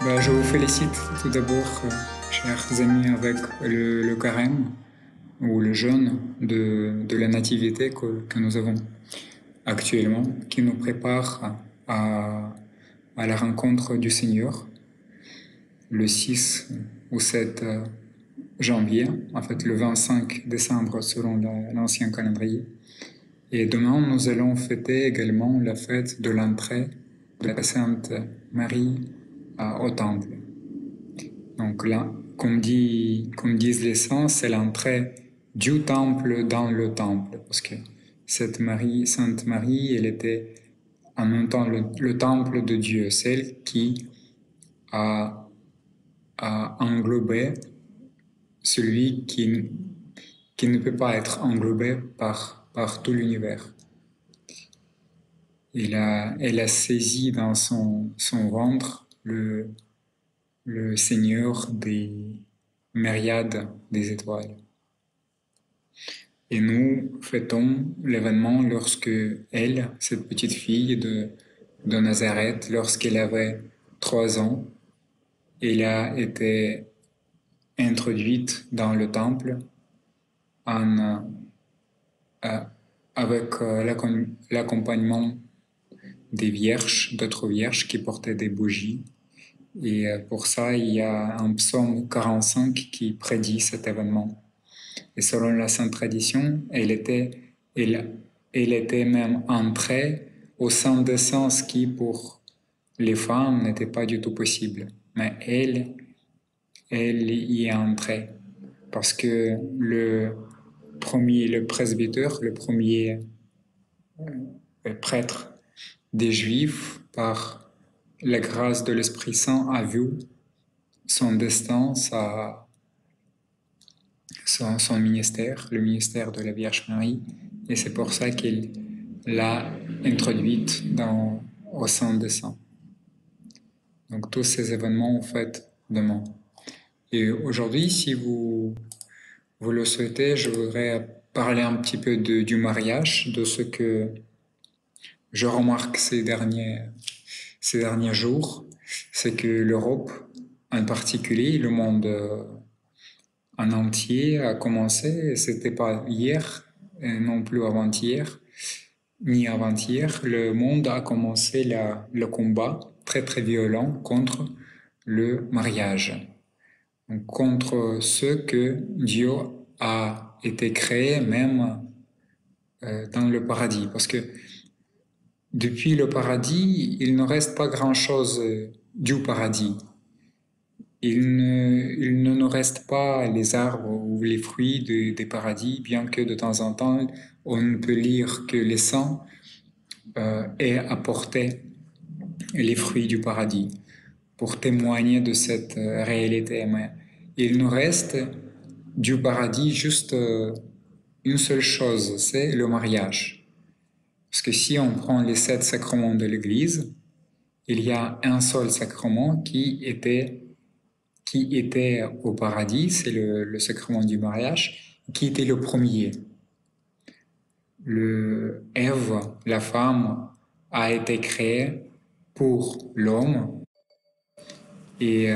Je vous félicite tout d'abord, chers amis, avec le carême ou le jeûne de la nativité que nous avons actuellement, qui nous prépare à la rencontre du Seigneur le 6 ou 7 janvier, en fait le 25 décembre selon l'ancien calendrier. Et demain, nous allons fêter également la fête de l'entrée de la Sainte Marie au Temple. Donc là, comme disent les saints, c'est l'entrée du temple dans le temple, parce que Sainte Marie, elle était en même temps le temple de Dieu, celle qui a, a englobé celui qui ne peut pas être englobé par tout l'univers. Elle a saisi dans son ventre le Seigneur des myriades des étoiles. Et nous fêtons l'événement lorsque elle, cette petite fille de Nazareth, lorsqu'elle avait 3 ans, elle a été introduite dans le temple en, avec l'accompagnement des vierges, d'autres vierges qui portaient des bougies. Et pour ça, il y a un psaume 45 qui prédit cet événement. Et selon la sainte tradition, elle était même entrée au sein des sens qui, pour les femmes, n'était pas du tout possible. Mais elle y est entrée. Parce que le presbytère, le premier prêtre des Juifs, par la grâce de l'Esprit Saint, a vu son destin, son ministère, le ministère de la Vierge Marie, et c'est pour ça qu'il l'a introduite au sein des saints. Donc tous ces événements, en fait, demain. Et aujourd'hui, si vous le souhaitez, je voudrais parler un petit peu du mariage, de ce que je remarque ces derniers jours, c'est que l'Europe, en particulier, le monde en entier a commencé, et c'était pas hier, et non plus avant-hier, ni avant-hier, le monde a commencé le combat très très violent contre le mariage, donc contre ce que Dieu a été créé même dans le paradis, parce que depuis le paradis, il ne reste pas grand-chose du paradis. Il ne nous reste pas les arbres ou les fruits des paradis, bien que de temps en temps, on peut lire que les saints aient apporté les fruits du paradis pour témoigner de cette réalité. Mais il nous reste du paradis juste une seule chose, c'est le mariage. Parce que si on prend les 7 sacrements de l'Église, il y a un seul sacrement qui était au paradis, c'est le sacrement du mariage, qui était le premier. Ève, la femme, a été créée pour l'homme, et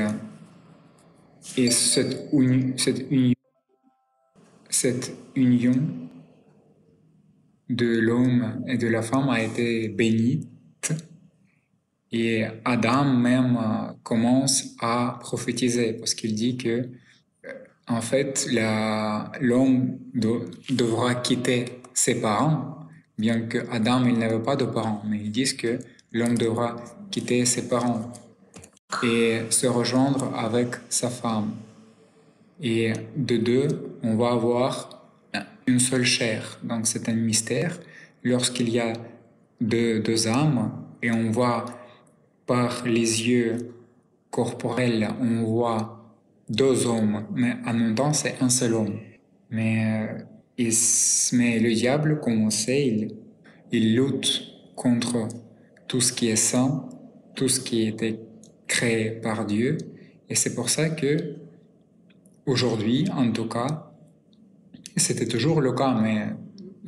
cette union de l'homme et de la femme a été bénie. Et Adam même commence à prophétiser parce qu'il dit que, en fait, l'homme devra quitter ses parents, bien que Adam il n'avait pas de parents, mais ils disent que l'homme devra quitter ses parents et se rejoindre avec sa femme. Et de deux, on va avoir une seule chair. Donc c'est un mystère. Lorsqu'il y a deux âmes et on voit par les yeux corporels, on voit 2 hommes, mais en même temps, c'est un seul homme. Mais le diable, comme on sait, il lutte contre tout ce qui est saint, tout ce qui a été créé par Dieu. Et c'est pour ça que, aujourd'hui, en tout cas, c'était toujours le cas, mais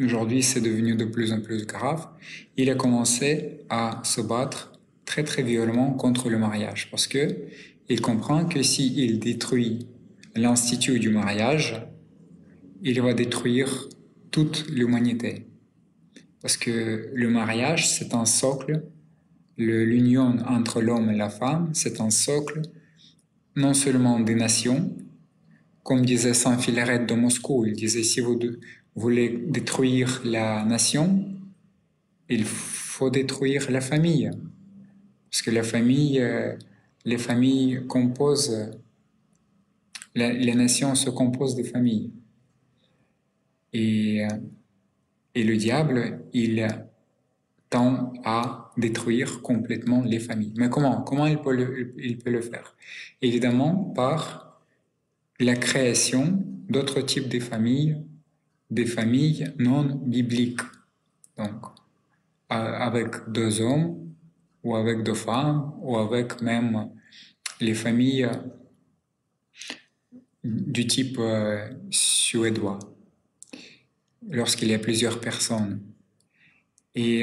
aujourd'hui, c'est devenu de plus en plus grave, il a commencé à se battre très très violemment contre le mariage parce que il comprend que s'il détruit l'institut du mariage, il va détruire toute l'humanité. Parce que le mariage, c'est un socle, l'union entre l'homme et la femme, c'est un socle non seulement des nations, comme disait Saint Philarète de Moscou, il disait si vous voulez détruire la nation, il faut détruire la famille. Parce que la famille, les familles composent, les nations se composent des familles. Et, et le diable, il tend à détruire complètement les familles. Mais comment il peut le faire? Évidemment, par la création d'autres types de familles, des familles non bibliques. Donc, avec deux hommes, ou avec deux femmes, ou avec même les familles du type suédois, lorsqu'il y a plusieurs personnes. Et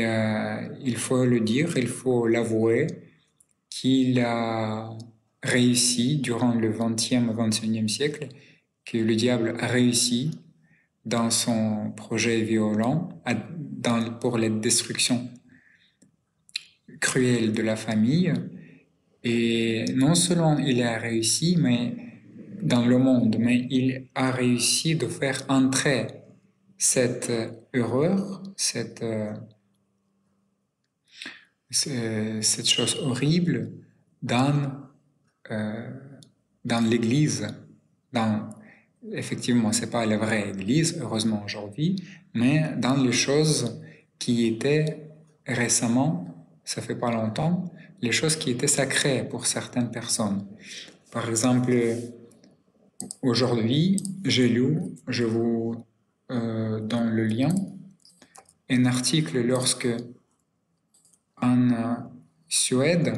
il faut le dire, il faut l'avouer, qu'il a réussi durant le XXe et XXIe siècle, que le diable a réussi dans son projet violent pour la destruction cruelle de la famille. Et non seulement il a réussi mais dans le monde, mais il a réussi de faire entrer cette erreur, cette chose horrible euh, dans l'Église. Effectivement, ce n'est pas la vraie Église, heureusement aujourd'hui, mais dans les choses qui étaient récemment, ça fait pas longtemps, les choses qui étaient sacrées pour certaines personnes. Par exemple, aujourd'hui, j'ai lu, je vous donne le lien, un article lorsque en Suède,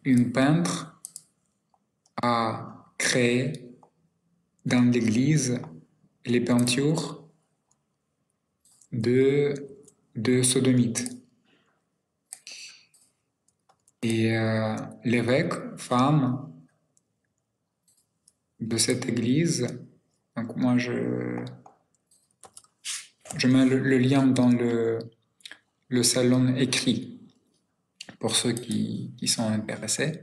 une peintre a créé dans l'église les peintures de sodomites. Et l'évêque, femme de cette église, donc moi je mets le lien dans le salon écrit pour ceux qui sont intéressés.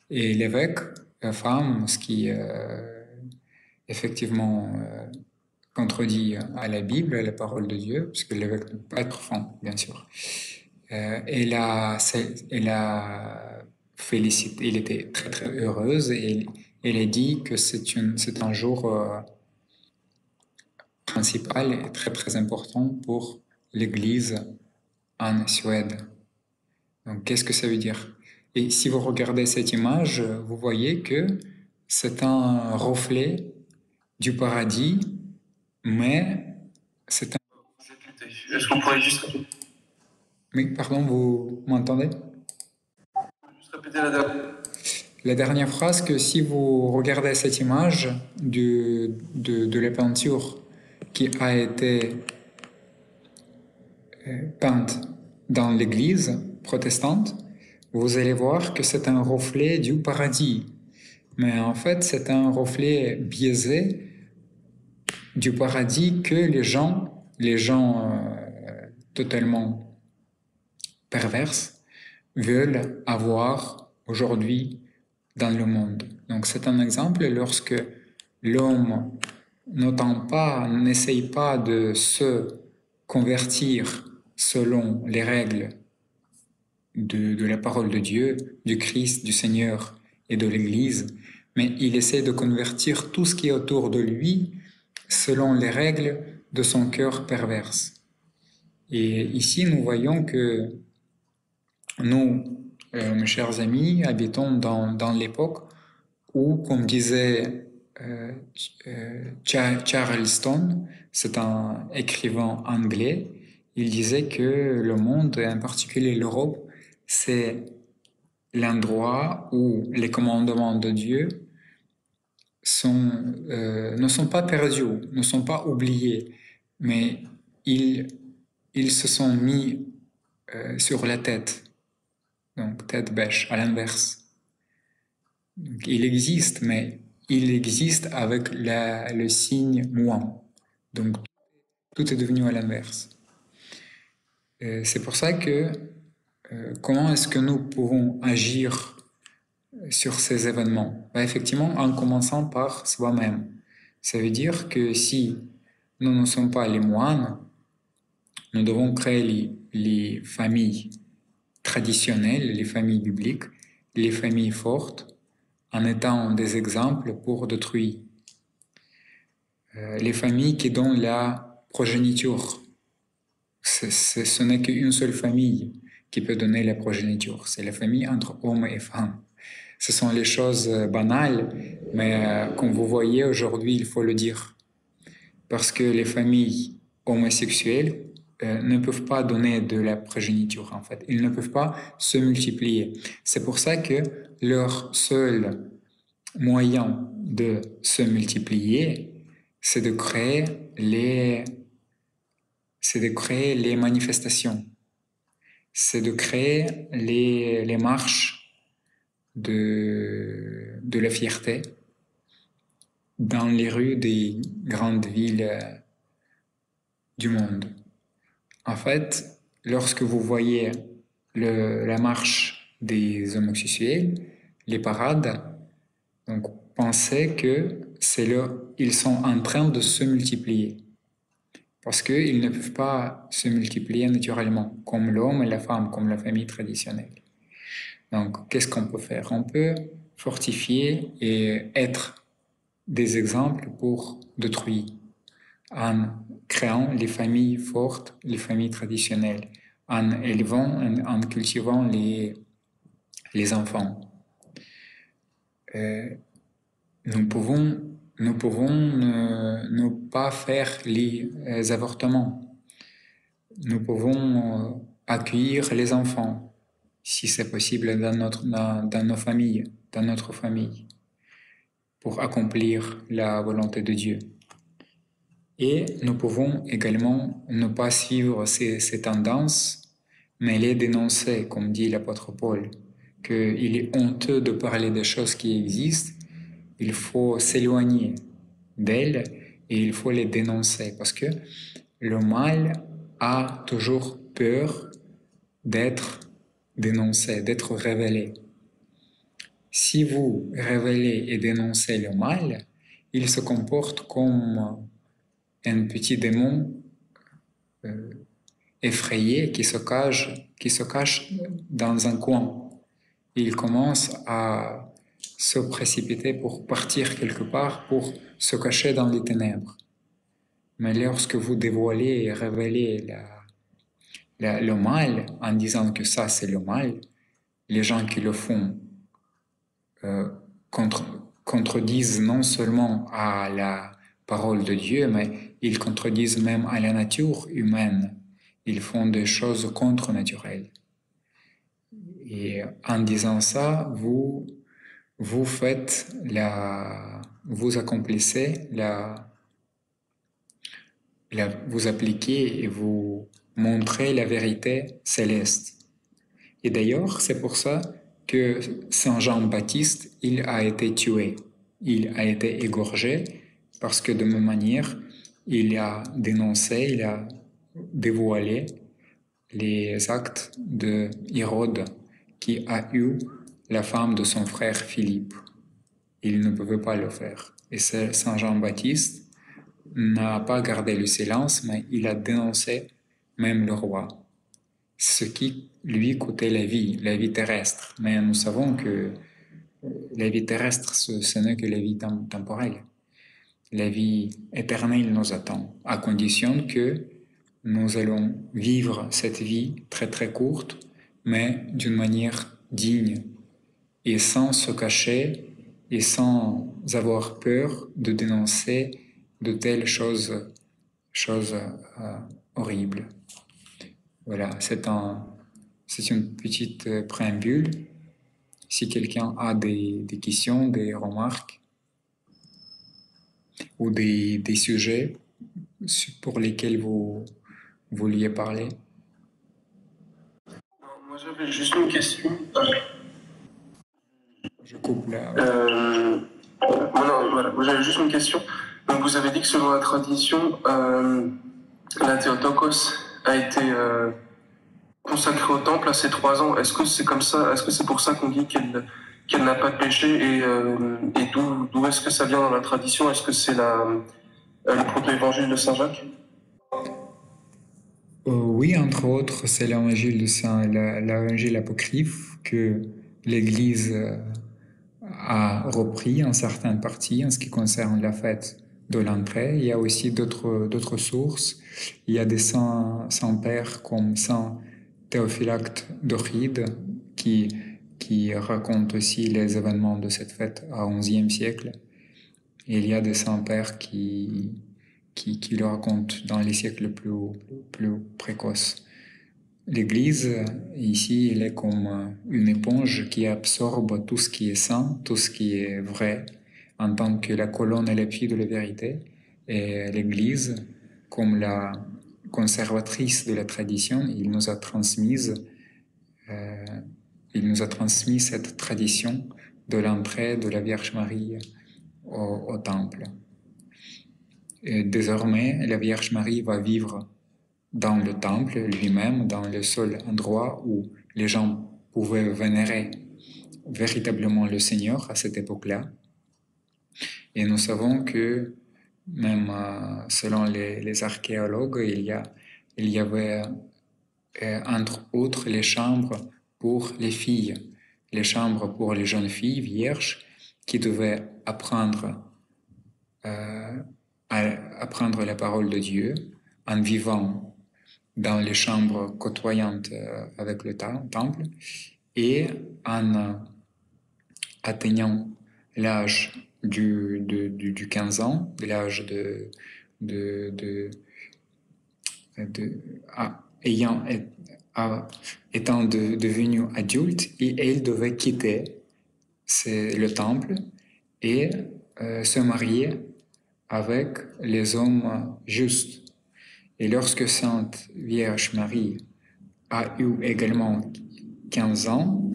Et l'évêque, femme, ce qui effectivement contredit à la Bible, à la parole de Dieu, puisque l'évêque ne peut pas être femme, bien sûr. Elle a félicité, elle était très très heureuse et elle a dit que c'est un jour principal et très très important pour l'Église en Suède. Donc qu'est-ce que ça veut dire? Et si vous regardez cette image, vous voyez que c'est un reflet du paradis, mais c'est un... Est-ce qu'on pourrait juste Oui, pardon, vous m'entendez? répéter la dernière? La dernière phrase, que si vous regardez cette image de la peinture qui a été peinte dans l'église protestante, vous allez voir que c'est un reflet du paradis. Mais en fait, c'est un reflet biaisé du paradis que les gens totalement perverses veulent avoir aujourd'hui dans le monde. Donc c'est un exemple lorsque l'homme n'essaye pas de se convertir selon les règles de la parole de Dieu, du Christ, du Seigneur et de l'Église, mais il essaie de convertir tout ce qui est autour de lui selon les règles de son cœur perverse. Et ici, nous voyons que nous, mes chers amis, habitons dans l'époque où, comme disait Charleston, c'est un écrivain anglais, il disait que le monde, et en particulier l'Europe, c'est l'endroit où les commandements de Dieu ne sont pas perdus, ne sont pas oubliés, mais ils se sont mis sur la tête. donc tête bêche, à l'inverse. Donc, il existe, mais il existe avec le signe moins. Donc tout est devenu à l'inverse. C'est pour ça que comment est-ce que nous pouvons agir sur ces événements? Ben, effectivement, en commençant par soi-même. Ça veut dire que si nous ne sommes pas les moines, nous devons créer les familles traditionnelles, les familles bibliques, les familles fortes, en étant des exemples pour d'autrui. Les familles qui donnent la progéniture. Ce n'est qu'une seule famille qui peut donner la progéniture. C'est la famille entre hommes et femmes. Ce sont les choses banales, mais comme vous voyez aujourd'hui, il faut le dire. Parce que les familles homosexuelles ne peuvent pas donner de la progéniture, en fait. Ils ne peuvent pas se multiplier. C'est pour ça que leur seul moyen de se multiplier, c'est de créer les manifestations, c'est de créer les marches de la fierté dans les rues des grandes villes du monde. En fait, lorsque vous voyez la marche des homosexuels, les parades, donc pensez que ils sont en train de se multiplier. Parce qu'ils ne peuvent pas se multiplier naturellement, comme l'homme et la femme, comme la famille traditionnelle. Donc, qu'est-ce qu'on peut faire? On peut fortifier et être des exemples pour d'autrui, en créant les familles fortes, les familles traditionnelles, en élevant, en cultivant les enfants. Nous pouvons ne pas faire les avortements. Nous pouvons accueillir les enfants, si c'est possible, dans nos familles, dans notre famille, pour accomplir la volonté de Dieu. Et nous pouvons également ne pas suivre ces tendances, mais les dénoncer, comme dit l'apôtre Paul, qu'il est honteux de parler des choses qui existent, il faut s'éloigner d'elles et il faut les dénoncer, parce que le mal a toujours peur d'être dénoncé, d'être révélé. Si vous révélez et dénoncez le mal, il se comporte comme un petit démon effrayé qui se cache dans un coin. Il commence à se précipiter pour partir quelque part, pour se cacher dans les ténèbres. Mais lorsque vous dévoilez et révélez le mal en disant que ça c'est le mal, les gens qui le font contredisent non seulement à la parole de Dieu, mais ils contredisent même à la nature humaine. Ils font des choses contre-naturelles. Et en disant ça, vous accomplissez vous appliquez et vous montrez la vérité céleste. Et d'ailleurs, c'est pour ça que Saint Jean-Baptiste, il a été tué, il a été égorgé, parce que de même manière, il a dénoncé, il a dévoilé les actes de Hérode, qui a eu la femme de son frère Philippe. Il ne pouvait pas le faire. Et Saint Jean-Baptiste n'a pas gardé le silence, mais il a dénoncé même le roi, ce qui lui coûtait la vie terrestre. Mais nous savons que la vie terrestre, ce n'est que la vie temporelle. La vie éternelle nous attend, à condition que nous allons vivre cette vie très très courte, mais d'une manière digne et sans se cacher et sans avoir peur de dénoncer de telles choses horribles. Voilà, c'est une petite préambule. Si quelqu'un a des questions, des remarques ou des sujets pour lesquels vous vouliez parler. Moi, j'avais juste une question. Je coupe là. Voilà, j'avais juste une question. Donc, vous avez dit que selon la tradition, la Théotokos a été consacrée au temple à ses 3 ans. Est-ce que c'est comme ça? Est-ce que c'est pour ça qu'on dit qu'elle n'a pas de péché? Et d'où est-ce que ça vient dans la tradition? Est-ce que c'est le proto-évangile de Saint Jacques? Oui, entre autres, c'est l'évangile apocryphe que l'Église a repris en certaines parties en ce qui concerne la fête de l'entrée. Il y a aussi d'autres sources. Il y a des saints-pères comme Saint Théophylacte d'Oride qui raconte aussi les événements de cette fête au XIe siècle. Et il y a des saints-pères qui le racontent dans les siècles plus précoces. L'Église, ici, elle est comme une éponge qui absorbe tout ce qui est saint, tout ce qui est vrai, en tant que la colonne et l'appui de la vérité. Et l'Église, comme la conservatrice de la tradition, il nous a transmis cette tradition de l'entrée de la Vierge Marie au temple. Et désormais, la Vierge Marie va vivre dans le temple lui-même, dans le seul endroit où les gens pouvaient vénérer véritablement le Seigneur à cette époque-là. Et nous savons que même selon les archéologues, il y avait entre autres les chambres pour les filles, les chambres pour les jeunes filles vierges qui devaient apprendre la parole de Dieu en vivant dans les chambres côtoyantes avec le temple et en atteignant l'âge du 15 ans, l'âge étant devenu adulte, et elle devait quitter le temple et se marier avec les hommes justes. Et lorsque Sainte Vierge Marie a eu également 15 ans,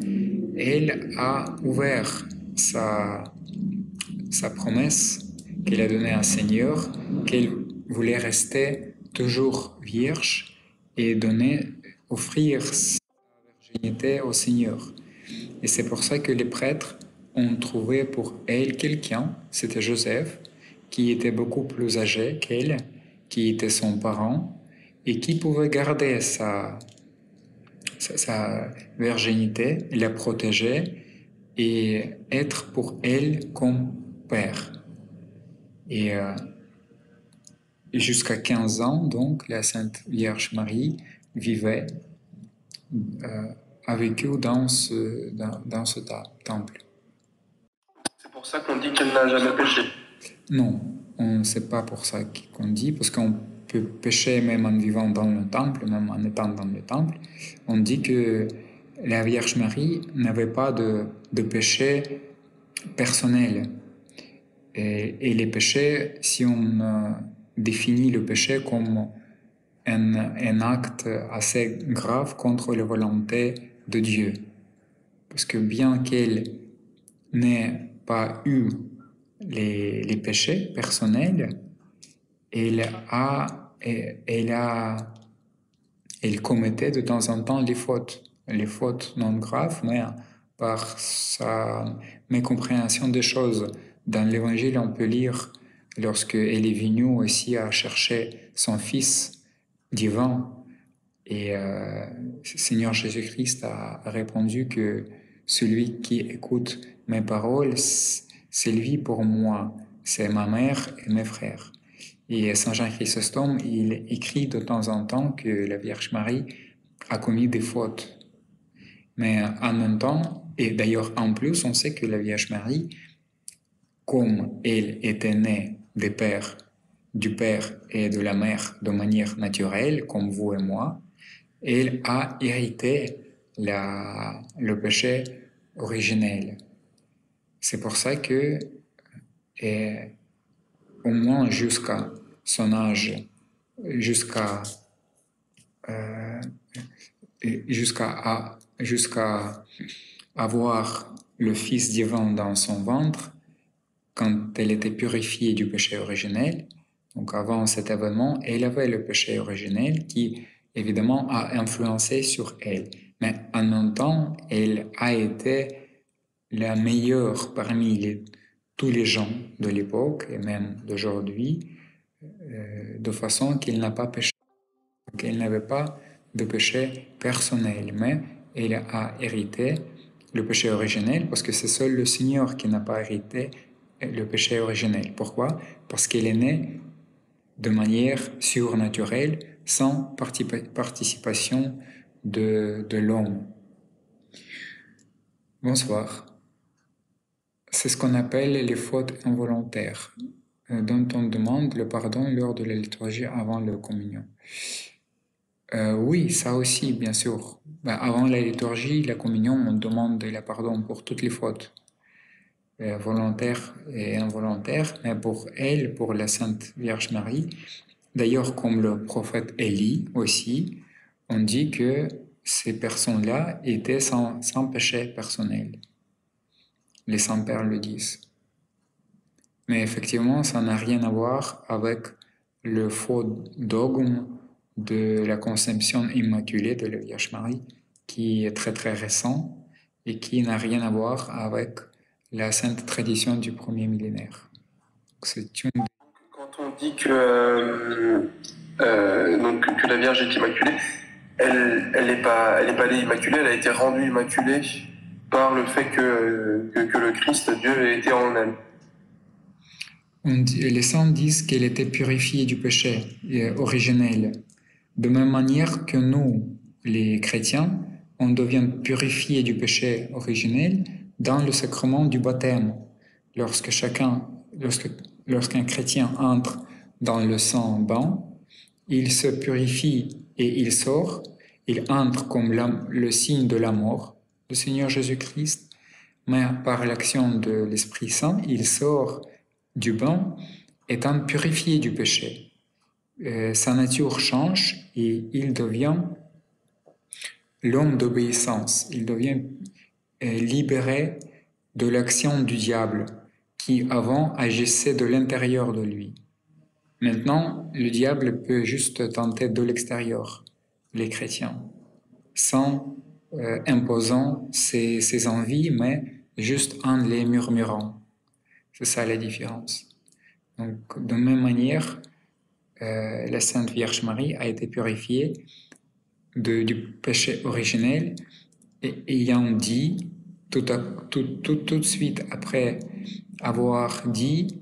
elle a ouvert sa promesse qu'elle a donnée au Seigneur, qu'elle voulait rester toujours vierge et offrir sa virginité au Seigneur. Et c'est pour ça que les prêtres ont trouvé pour elle quelqu'un, c'était Joseph, qui était beaucoup plus âgé qu'elle, qui était son parent, et qui pouvait garder sa virginité, la protéger et être pour elle comme père. Et jusqu'à 15 ans, donc, la Sainte Vierge Marie vivait avec eux dans ce temple. C'est pour ça qu'on dit qu'elle n'a jamais péché. Non, c'est pas pour ça qu'on dit, parce qu'on peut pécher même en vivant dans le temple, même en étant dans le temple. On dit que la Vierge Marie n'avait pas de péché personnel. Et les péchés, si on définit le péché comme un acte assez grave contre la volonté de Dieu. Parce que bien qu'elle n'ait pas eu les péchés personnels, elle commettait de temps en temps les fautes non graves, mais par sa mécompréhension des choses. Dans l'Évangile, on peut lire lorsqu'elle est venue aussi à chercher son Fils divin, et Seigneur Jésus-Christ a répondu que celui qui écoute mes paroles, c'est lui pour moi, c'est ma mère et mes frères. Et Saint Jean Chrysostome, il écrit de temps en temps que la Vierge Marie a commis des fautes. Mais en même temps, et d'ailleurs en plus, on sait que la Vierge Marie, comme elle était née du Père et de la Mère de manière naturelle, comme vous et moi, elle a hérité le péché originel. C'est pour ça que, au moins jusqu'à son âge, jusqu'à jusqu'à avoir le Fils divin dans son ventre quand elle était purifiée du péché originel. Donc avant cet événement, elle avait le péché originel qui évidemment a influencé sur elle. Mais en même temps, elle a été la meilleure parmi tous les gens de l'époque et même d'aujourd'hui, de façon qu'il n'a pas péché. Donc elle n'avait pas de péché personnel, mais elle a hérité le péché originel parce que c'est seul le Seigneur qui n'a pas hérité le péché originel. Pourquoi? Parce qu'elle est née de manière surnaturelle, sans participation de l'homme. Bonsoir. C'est ce qu'on appelle les fautes involontaires, dont on demande le pardon lors de la liturgie avant la communion. Oui, ça aussi, bien sûr. Ben, avant la liturgie, la communion, on demande le pardon pour toutes les fautes, volontaires et involontaires, mais pour elle, pour la Sainte Vierge Marie, d'ailleurs, comme le prophète Élie aussi, on dit que ces personnes-là étaient sans péché personnel. Les saints-pères le disent. Mais effectivement, ça n'a rien à voir avec le faux dogme de la conception immaculée de la Vierge Marie, qui est très très récent et qui n'a rien à voir avec la sainte tradition du premier millénaire. C'est une... Quand on dit donc, que la Vierge est immaculée, elle est pas née immaculée, elle a été rendue immaculée par le fait que le Christ, Dieu, ait été en elle. Les saints disent qu'elle était purifiée du péché originel. De même manière que nous, les chrétiens, on devient purifié du péché originel dans le sacrement du baptême. Lorsqu'un chrétien entre dans le sang bain, il se purifie et il sort. Il entre comme le signe de la mort du Seigneur Jésus-Christ, mais par l'action de l'Esprit Saint, il sort du bain étant purifié du péché. Sa nature change et il devient l'homme d'obéissance. Il devient libéré de l'action du diable qui avant agissait de l'intérieur de lui. Maintenant, le diable peut juste tenter de l'extérieur, les chrétiens, sans imposant ses envies, mais juste en les murmurant. C'est ça la différence. Donc, de même manière, la Sainte Vierge Marie a été purifiée du péché originel et ayant dit tout de suite après avoir dit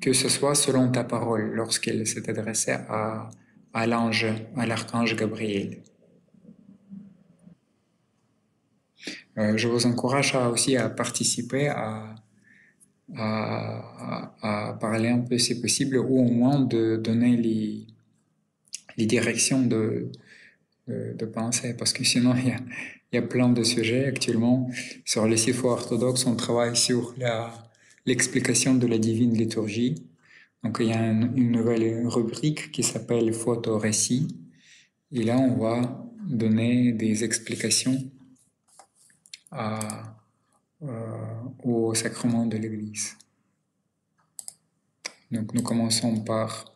que ce soit selon ta parole lorsqu'elle s'est adressée à l'archange Gabriel. Je vous encourage aussi à participer, à parler un peu si possible, ou au moins de donner les directions de pensée, parce que sinon il y a plein de sujets actuellement. Sur le CIFO orthodoxe, on travaille sur l'explication de la divine liturgie. Donc il y a une nouvelle rubrique qui s'appelle photo-récit. Et là, on va donner des explications au sacrement de l'Église. Donc nous commençons par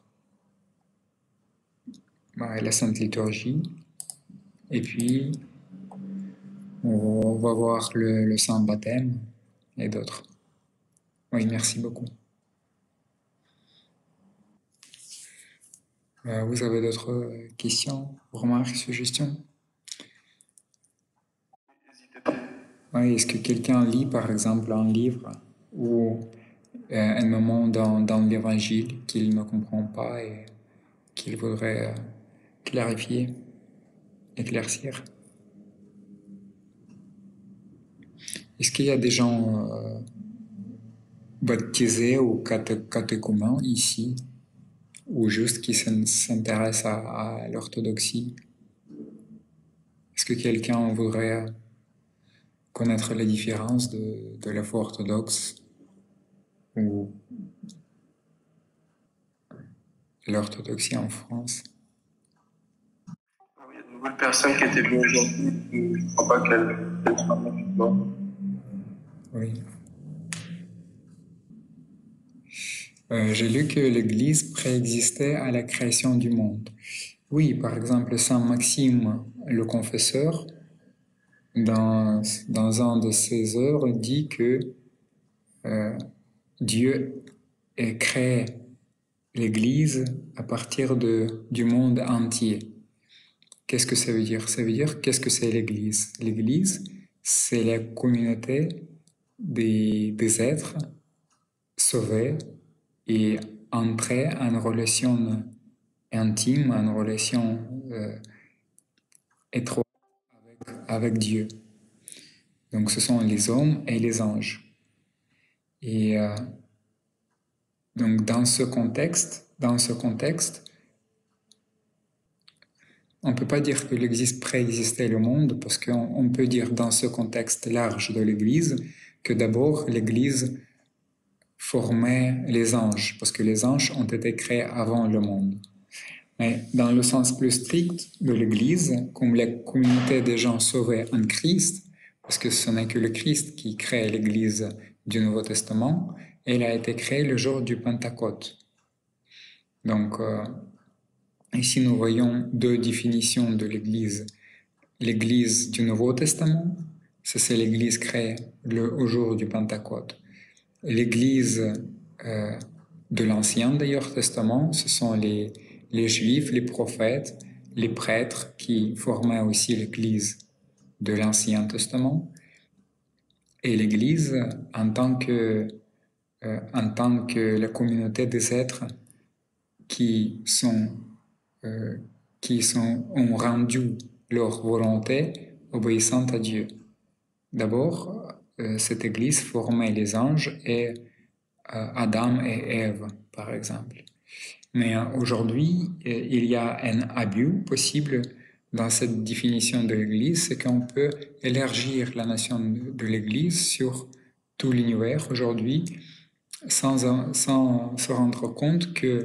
la Sainte Liturgie, et puis on va voir le Saint Baptême et d'autres. Oui, merci beaucoup. Vous avez d'autres questions, remarques, suggestions? Oui, est-ce que quelqu'un lit par exemple un livre ou un moment dans l'Évangile qu'il ne comprend pas et qu'il voudrait clarifier, éclaircir? Est-ce qu'il y a des gens baptisés ou catéchumènes ici, ou juste qui s'intéressent à l'orthodoxie? Est-ce que quelqu'un voudrait connaître la différence de la foi orthodoxe ou l'orthodoxie en France? beaucoup de personnes qui étaient venues aujourd'hui, je ne crois pas qu'elles soient mortes. Oui. J'ai lu que l'Église préexistait à la création du monde. Oui, par exemple, Saint Maxime le Confesseur, dans un de ses œuvres, dit que Dieu a créé l'Église à partir du monde entier. Qu'est-ce que ça veut dire? Ça veut dire qu'est-ce que c'est l'Église? L'Église, c'est la communauté des êtres sauvés et entrés en relation intime, en relation étroite avec Dieu. Donc ce sont les hommes et les anges. Et donc dans ce contexte, on ne peut pas dire que l'Église préexistait le monde, parce qu'on peut dire dans ce contexte large de l'Église que d'abord l'Église formait les anges, parce que les anges ont été créés avant le monde. Mais dans le sens plus strict de l'Église, comme la communauté des gens sauvés en Christ, parce que ce n'est que le Christ qui crée l'Église du Nouveau Testament, elle a été créée le jour du Pentecôte. Donc, ici nous voyons deux définitions de l'Église. L'Église du Nouveau Testament, ça c'est l'Église créée au jour du Pentecôte. L'Église de l'Ancien d'ailleurs Testament, ce sont les Juifs, les prophètes, les prêtres qui formaient aussi l'Église de l'Ancien Testament. Et l'Église en tant que la communauté des êtres qui ont rendu leur volonté obéissante à Dieu. D'abord, cette Église formait les anges et Adam et Ève, par exemple. Mais aujourd'hui, il y a un abus possible dans cette définition de l'Église, c'est qu'on peut élargir la notion de l'Église sur tout l'univers aujourd'hui sans se rendre compte que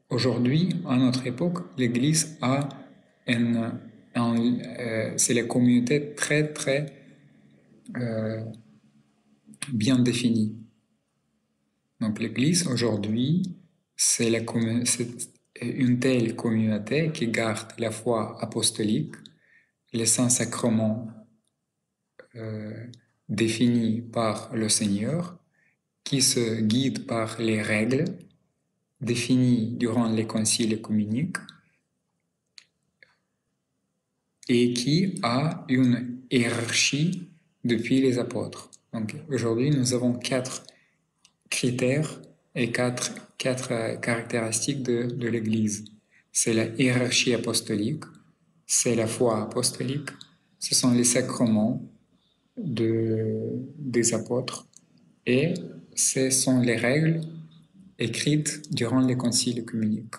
aujourd'hui, à notre époque, l'Église a c'est la communauté très très bien définie. Donc l'Église aujourd'hui, c'est une telle communauté qui garde la foi apostolique, les saints sacrements définis par le Seigneur, qui se guide par les règles définies durant les conciles œcuméniques et qui a une hiérarchie depuis les apôtres. Donc aujourd'hui, nous avons 4 critères et quatre caractéristiques de l'Église. C'est la hiérarchie apostolique, c'est la foi apostolique, ce sont les sacrements des apôtres et ce sont les règles écrites durant les conciles œcuméniques.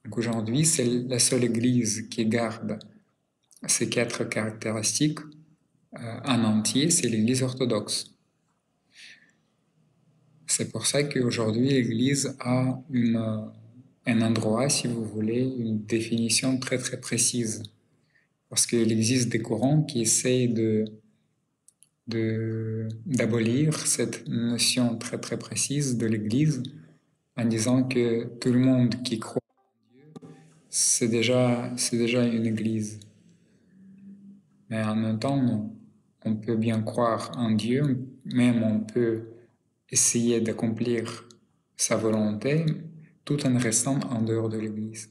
Donc aujourd'hui, c'est la seule Église qui garde ces 4 caractéristiques en entier, c'est l'Église orthodoxe. C'est pour ça qu'aujourd'hui, l'Église a un endroit, si vous voulez, une définition très très précise. Parce qu'il existe des courants qui essayent d'abolir cette notion très très précise de l'Église en disant que tout le monde qui croit en Dieu, c'est déjà une Église. Mais en même temps, on peut bien croire en Dieu, même on peut essayer d'accomplir sa volonté tout en restant en dehors de l'Église.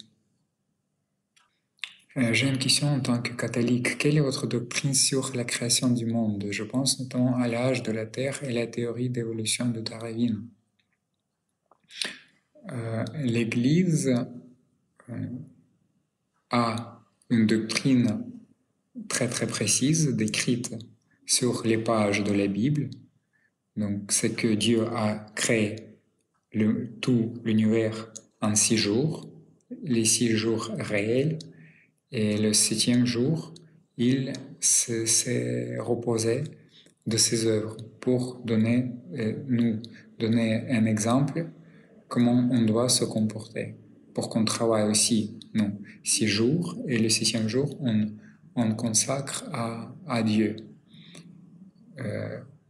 J'ai une question en tant que catholique. Quelle est votre doctrine sur la création du monde? Je pense notamment à l'âge de la Terre et la théorie d'évolution de Darwin. L'Église a une doctrine très très précise décrite sur les pages de la Bible. Donc c'est que Dieu a créé tout l'univers en 6 jours, les 6 jours réels, et le 7e jour, il s'est reposé de ses œuvres pour nous donner un exemple comment on doit se comporter, pour qu'on travaille aussi, non, 6 jours, et le 6e jour, on consacre à Dieu.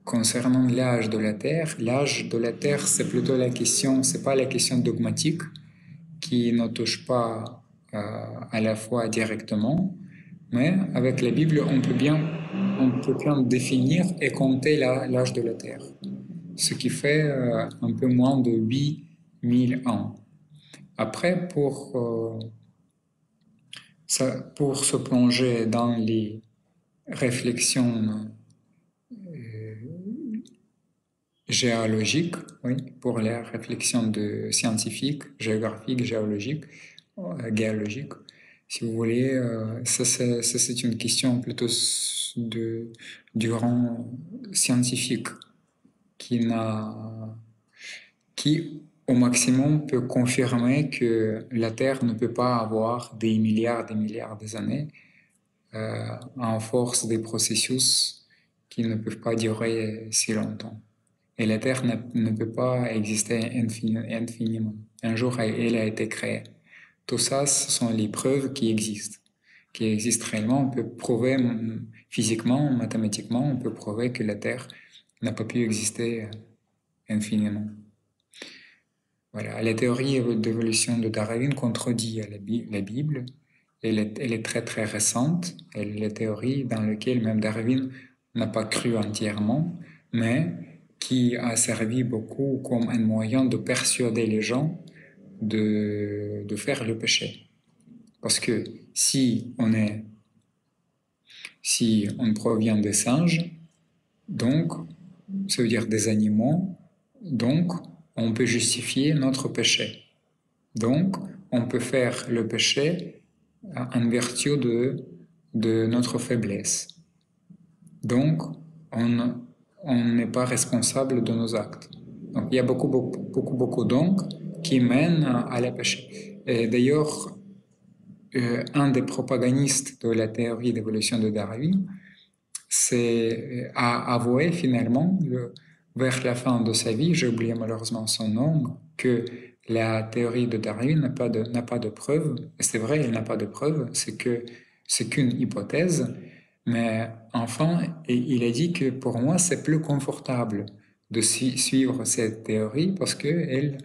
Concernant l'âge de la Terre, c'est plutôt la question, c'est pas la question dogmatique qui ne touche pas à la foi directement, mais avec la Bible, on peut bien définir et compter l'âge de la Terre, ce qui fait un peu moins de 8000 ans. Après, pour se plonger dans les réflexions géologiques, oui, pour les réflexions scientifiques, géographiques, géologiques, si vous voulez, ça c'est une question plutôt du rang scientifique qui au maximum peut confirmer que la Terre ne peut pas avoir des milliards d'années en force des processus qui ne peuvent pas durer si longtemps. Et la Terre ne peut pas exister infiniment. Un jour, elle a été créée. Tout ça, ce sont les preuves qui existent réellement. On peut prouver physiquement, mathématiquement, on peut prouver que la Terre n'a pas pu exister infiniment. Voilà. La théorie d'évolution de Darwin contredit la Bible. Elle est très très récente. Elle est la théorie dans laquelle même Darwin n'a pas cru entièrement, mais qui a servi beaucoup comme un moyen de persuader les gens de faire le péché. Parce que si on provient des singes, donc, ça veut dire des animaux, donc on peut justifier notre péché. Donc, on peut faire le péché en vertu de notre faiblesse. Donc, on n'est pas responsable de nos actes. Donc, il y a beaucoup donc qui mènent à la péché. Et d'ailleurs, un des propagandistes de la théorie d'évolution de Darwin a avoué finalement, vers la fin de sa vie, j'ai oublié malheureusement son nom, que la théorie de Darwin n'a pas de preuve. Et c'est vrai, elle n'a pas de preuve, c'est qu'une hypothèse. Mais enfin, il a dit que pour moi, c'est plus confortable de suivre cette théorie parce qu'elle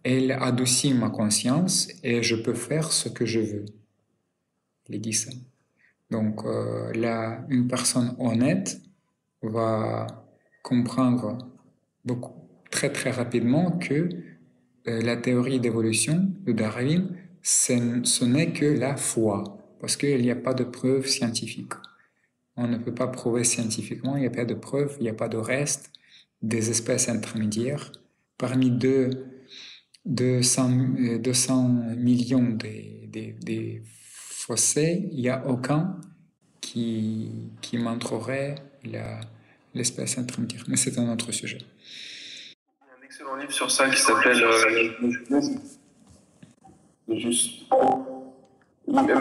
elle adoucit ma conscience et je peux faire ce que je veux. Il dit ça. Donc là, une personne honnête va comprendre très très rapidement que la théorie d'évolution de Darwin, ce n'est que la foi, parce qu'il n'y a pas de preuves scientifiques. On ne peut pas prouver scientifiquement, il n'y a pas de preuves, il n'y a pas de reste des espèces intermédiaires. Parmi 200 millions des fossés, il n'y a aucun qui montrerait l'espèce intermédiaire. Mais c'est un autre sujet. Il y a un excellent livre sur ça qui s'appelle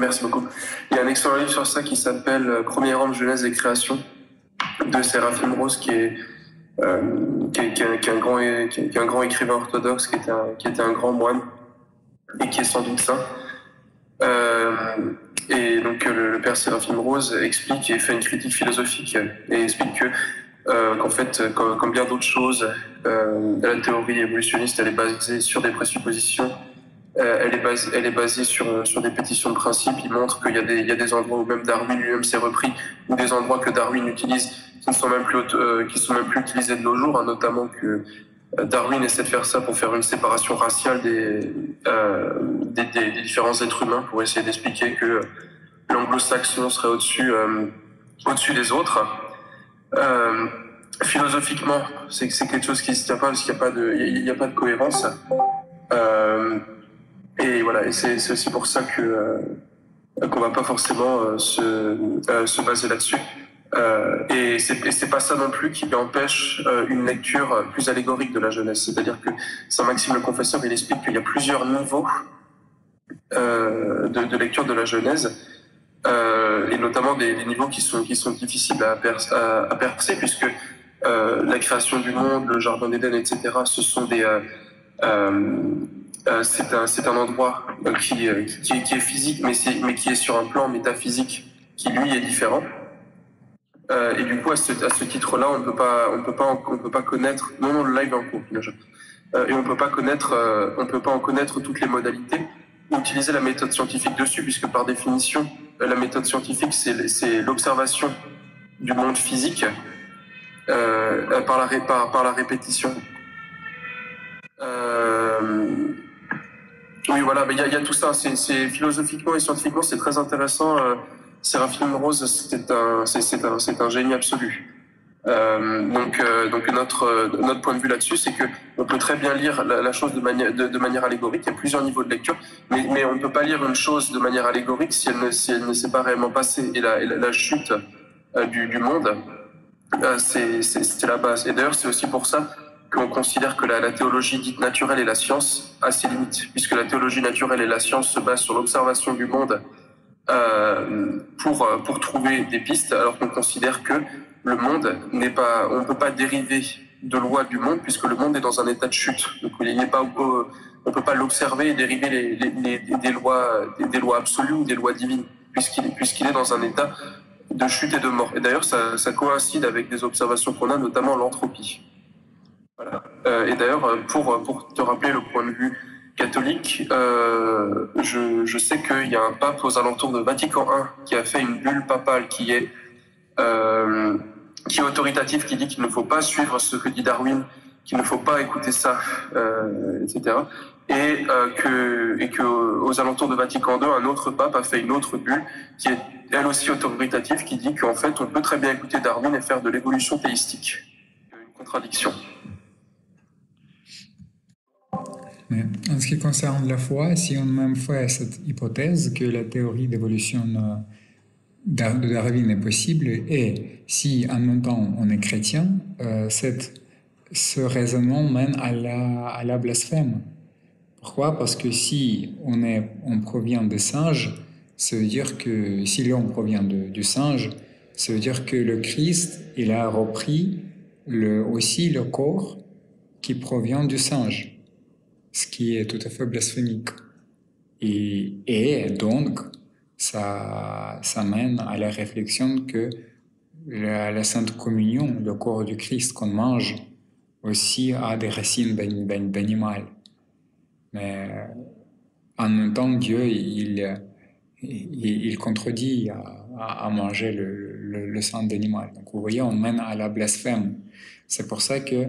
Merci beaucoup. Il y a un excellent livre sur ça qui s'appelle Premier homme, Genèse et création de Séraphim Rose, qui est un grand écrivain orthodoxe, qui était un grand moine et qui est sans doute saint. Et donc le père Séraphim Rose explique et fait une critique philosophique et explique qu'en fait, comme bien d'autres choses, la théorie évolutionniste, elle est basée sur des présuppositions. Elle est basée sur des pétitions de principe. Il montre qu'il y a des endroits où même Darwin lui-même s'est repris, ou des endroits que Darwin utilise qui ne sont même plus utilisés de nos jours, hein, notamment que Darwin essaie de faire ça pour faire une séparation raciale des différents êtres humains, pour essayer d'expliquer que l'anglo-saxon serait au-dessus des autres. Philosophiquement, c'est quelque chose qui ne se tient pas parce qu'il n'y a pas de cohérence. Et voilà, et c'est aussi pour ça qu'on va pas forcément se baser là-dessus. Et c'est pas ça non plus qui empêche une lecture plus allégorique de la Genèse. C'est-à-dire que Saint Maxime le Confesseur, il explique qu'il y a plusieurs niveaux de lecture de la Genèse, et notamment des niveaux qui sont difficiles à percer, puisque la création du monde, le jardin d'Éden, etc., ce sont c'est un endroit qui est physique, mais qui est sur un plan métaphysique qui lui est différent. Et du coup, à ce titre-là, on peut pas connaître. Non, non, le live est en cours. Et on peut pas en connaître toutes les modalités ou utiliser la méthode scientifique dessus, puisque par définition, la méthode scientifique, c'est l'observation du monde physique par la répétition. Oui, voilà, mais il y a tout ça. C'est philosophiquement et scientifiquement, c'est très intéressant. Séraphin Rose, c'est un génie absolu. Donc notre point de vue là-dessus, c'est que on peut très bien lire la chose de manière allégorique. Il y a plusieurs niveaux de lecture, mais on ne peut pas lire une chose de manière allégorique si elle ne s'est pas réellement passée. Et la chute du monde, c'est la base. Et d'ailleurs, c'est aussi pour ça qu'on considère que la théologie dite naturelle et la science a ses limites, puisque la théologie naturelle et la science se basent sur l'observation du monde pour trouver des pistes, alors qu'on considère que le monde n'est pas, on ne peut pas dériver de loi du monde, puisque le monde est dans un état de chute. Donc il n'est pas, on ne peut pas l'observer et dériver des lois absolues ou des lois divines, puisqu'il est dans un état de chute et de mort. Et d'ailleurs, ça coïncide avec des observations qu'on a, notamment l'entropie. Voilà. Et d'ailleurs, pour te rappeler le point de vue catholique, je sais qu'il y a un pape aux alentours de Vatican I qui a fait une bulle papale qui est autoritative, qui dit qu'il ne faut pas suivre ce que dit Darwin, qu'il ne faut pas écouter ça, etc. Et que aux alentours de Vatican II, un autre pape a fait une autre bulle qui est elle aussi autoritative, qui dit qu'en fait on peut très bien écouter Darwin et faire de l'évolution théistique. Une contradiction. Mais en ce qui concerne la foi, si on même fait cette hypothèse que la théorie d'évolution de Darwin est possible, et si en même temps on est chrétien, ce raisonnement mène à la blasphème. Pourquoi? Parce que si on provient des singes, ça veut dire que si l'homme provient du singe, ça veut dire que le Christ, il a repris aussi le corps qui provient du singe, ce qui est tout à fait blasphémique. Et donc, ça mène à la réflexion que la Sainte Communion, le corps du Christ qu'on mange, aussi a des racines d'animal. Mais en même temps, Dieu, il contredit à manger le sang d'animal. Donc vous voyez, on mène à la blasphème. C'est pour ça que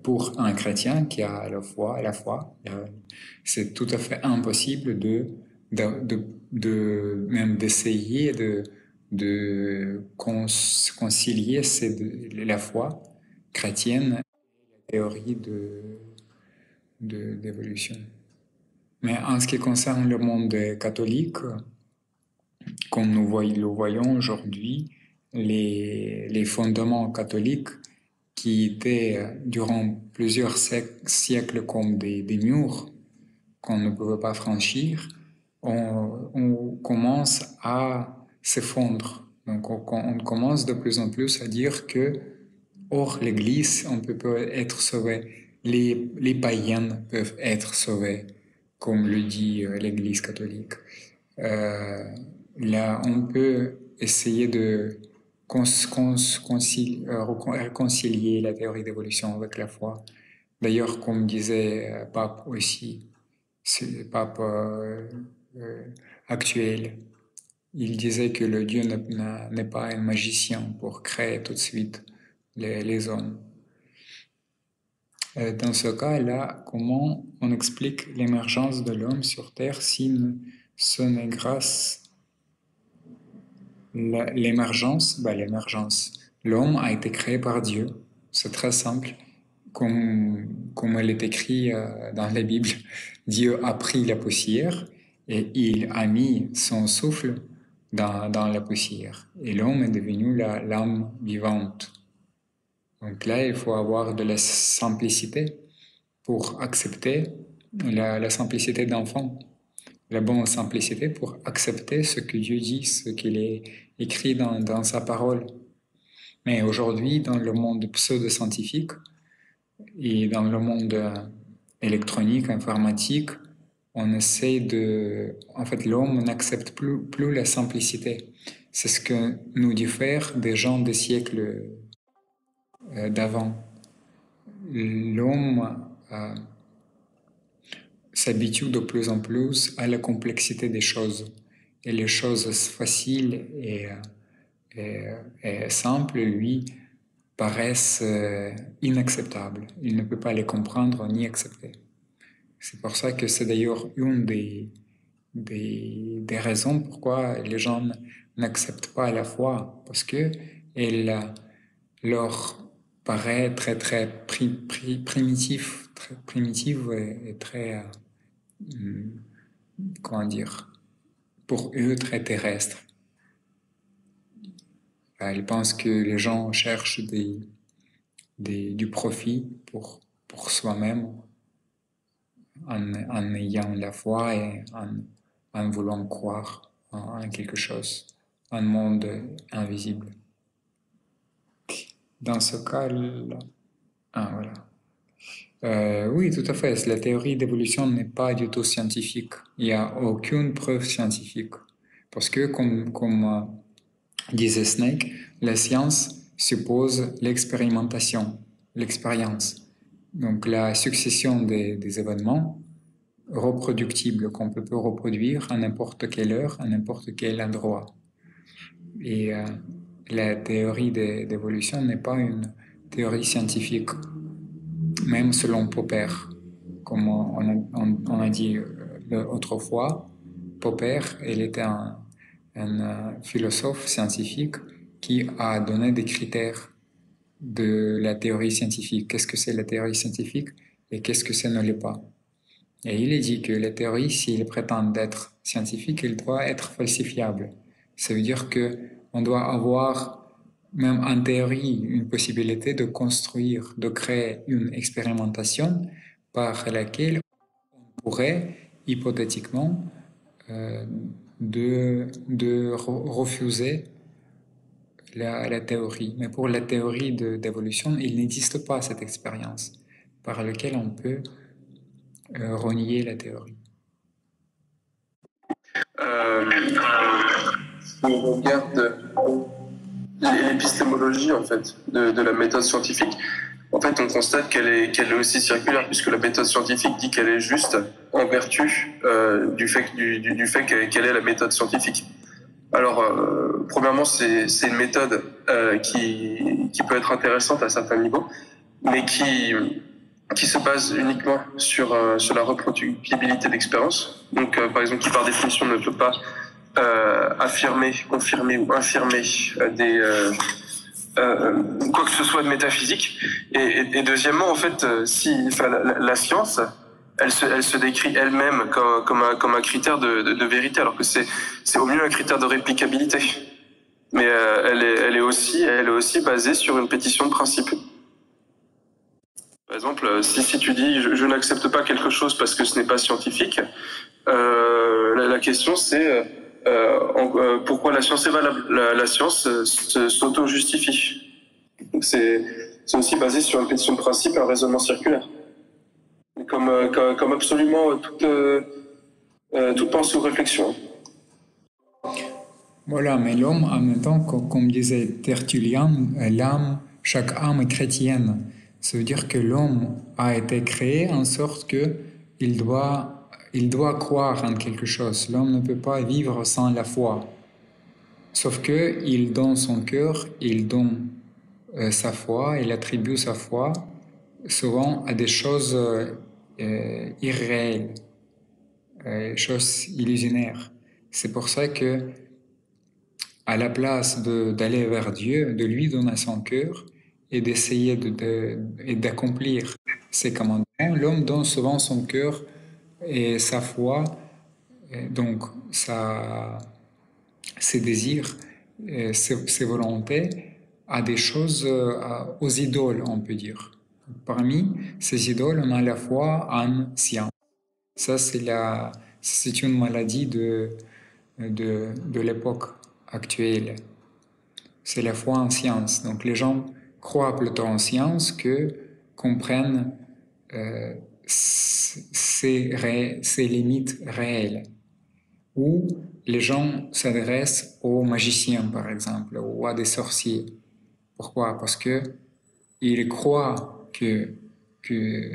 pour un chrétien qui a la foi, c'est tout à fait impossible même d'essayer de concilier la foi chrétienne et la théorie d'évolution. Mais en ce qui concerne le monde catholique, comme nous le voyons aujourd'hui, les fondements catholiques qui étaient durant plusieurs siècles comme des murs qu'on ne pouvait pas franchir, on commence à s'effondrer. Donc on commence de plus en plus à dire que hors l'Église, on peut être sauvé. Les païens peuvent être sauvés, comme le dit l'Église catholique. Là, on peut essayer de réconcilier la théorie d'évolution avec la foi. D'ailleurs, comme disait Pape aussi, c'est le Pape actuel, il disait que le Dieu n'est pas un magicien pour créer tout de suite les hommes. Dans ce cas-là, comment on explique l'émergence de l'homme sur Terre si ce n'est grâce l'émergence? L'homme a été créé par Dieu. C'est très simple. Comme elle est écrit dans la Bible, Dieu a pris la poussière et il a mis son souffle dans la poussière. Et l'homme est devenu l'âme vivante. Donc là, il faut avoir de la simplicité pour accepter la simplicité d'enfant, la bonne simplicité pour accepter ce que Dieu dit, ce qu'il est écrit dans sa parole. Mais aujourd'hui, dans le monde pseudo-scientifique, Et dans le monde électronique, informatique, on essaie de... En fait, l'homme n'accepte plus la simplicité. C'est ce que nous diffère des gens des siècles d'avant. L'homme s'habitue de plus en plus à la complexité des choses. Et les choses faciles et simples, lui, paraissent inacceptables. Il ne peut pas les comprendre ni accepter. C'est pour ça que c'est d'ailleurs une des raisons pourquoi les gens n'acceptent pas la foi, parce que elle leur paraît très primitive et très, comment dire, pour eux très terrestre. Ils pensent que les gens cherchent du profit pour soi-même en ayant la foi et en voulant croire en quelque chose, un monde invisible. Dans ce cas-là, voilà. Oui, tout à fait. La théorie d'évolution n'est pas du tout scientifique. Il n'y a aucune preuve scientifique. Parce que, comme disait Snake, la science suppose l'expérimentation, l'expérience. Donc la succession des événements reproductibles qu'on peut reproduire à n'importe quelle heure, à n'importe quel endroit. Et la théorie d'évolution n'est pas une théorie scientifique, même selon Popper. Comme on a dit autrefois, Popper, il était un philosophe scientifique qui a donné des critères de la théorie scientifique. Qu'est-ce que c'est la théorie scientifique et qu'est-ce que ça ne l'est pas. Et il est dit que la théorie, s'il prétend être scientifique, elle doit être falsifiable. Ça veut dire qu'on doit avoir, même en théorie, une possibilité de construire, de créer une expérimentation par laquelle on pourrait, hypothétiquement, de refuser la théorie. Mais pour la théorie d'évolution, il n'existe pas cette expérience par laquelle on peut renier la théorie. On regarde l'épistémologie en fait de la méthode scientifique. En fait, on constate qu'elle est aussi circulaire, puisque la méthode scientifique dit qu'elle est juste en vertu du fait qu'elle est la méthode scientifique. Alors, premièrement, c'est une méthode qui peut être intéressante à certains niveaux, mais qui se base uniquement sur la reproductibilité d'expérience. Donc, par exemple, qui par définition ne peut pas affirmer, confirmer ou infirmer quoi que ce soit de métaphysique. Et deuxièmement, en fait, la science, elle se décrit elle-même comme un critère de vérité, alors que c'est au mieux un critère de réplicabilité. Mais elle est aussi basée sur une pétition de principe. Par exemple, si tu dis je n'accepte pas quelque chose parce que ce n'est pas scientifique, la question c'est pourquoi la science est valable. La science s'auto-justifie. Donc c'est aussi basé sur une pétition de principe et un raisonnement circulaire. Comme absolument toute pensée ou réflexion. Voilà, mais l'homme, en même temps, comme disait Tertullien, chaque âme est chrétienne. Ça veut dire que l'homme a été créé en sorte qu'il doit croire en quelque chose. L'homme ne peut pas vivre sans la foi. Sauf qu'il donne son cœur, il donne sa foi, il attribue sa foi souvent à des choses irréelles, choses illusionnaires. C'est pour ça que à la place d'aller vers Dieu, de lui donner son cœur et d'essayer d'accomplir ses commandements, l'homme donne souvent son cœur et sa foi, et donc ses désirs, ses volontés, à des choses, aux idoles, on peut dire. Parmi ces idoles, on a la foi en science. Ça, c'est une maladie de l'époque actuelle. C'est la foi en science. Donc les gens croient plutôt en science que comprennent ses limites réelles. Où les gens s'adressent aux magiciens, par exemple, ou à des sorciers. Pourquoi? Parce que ils croient que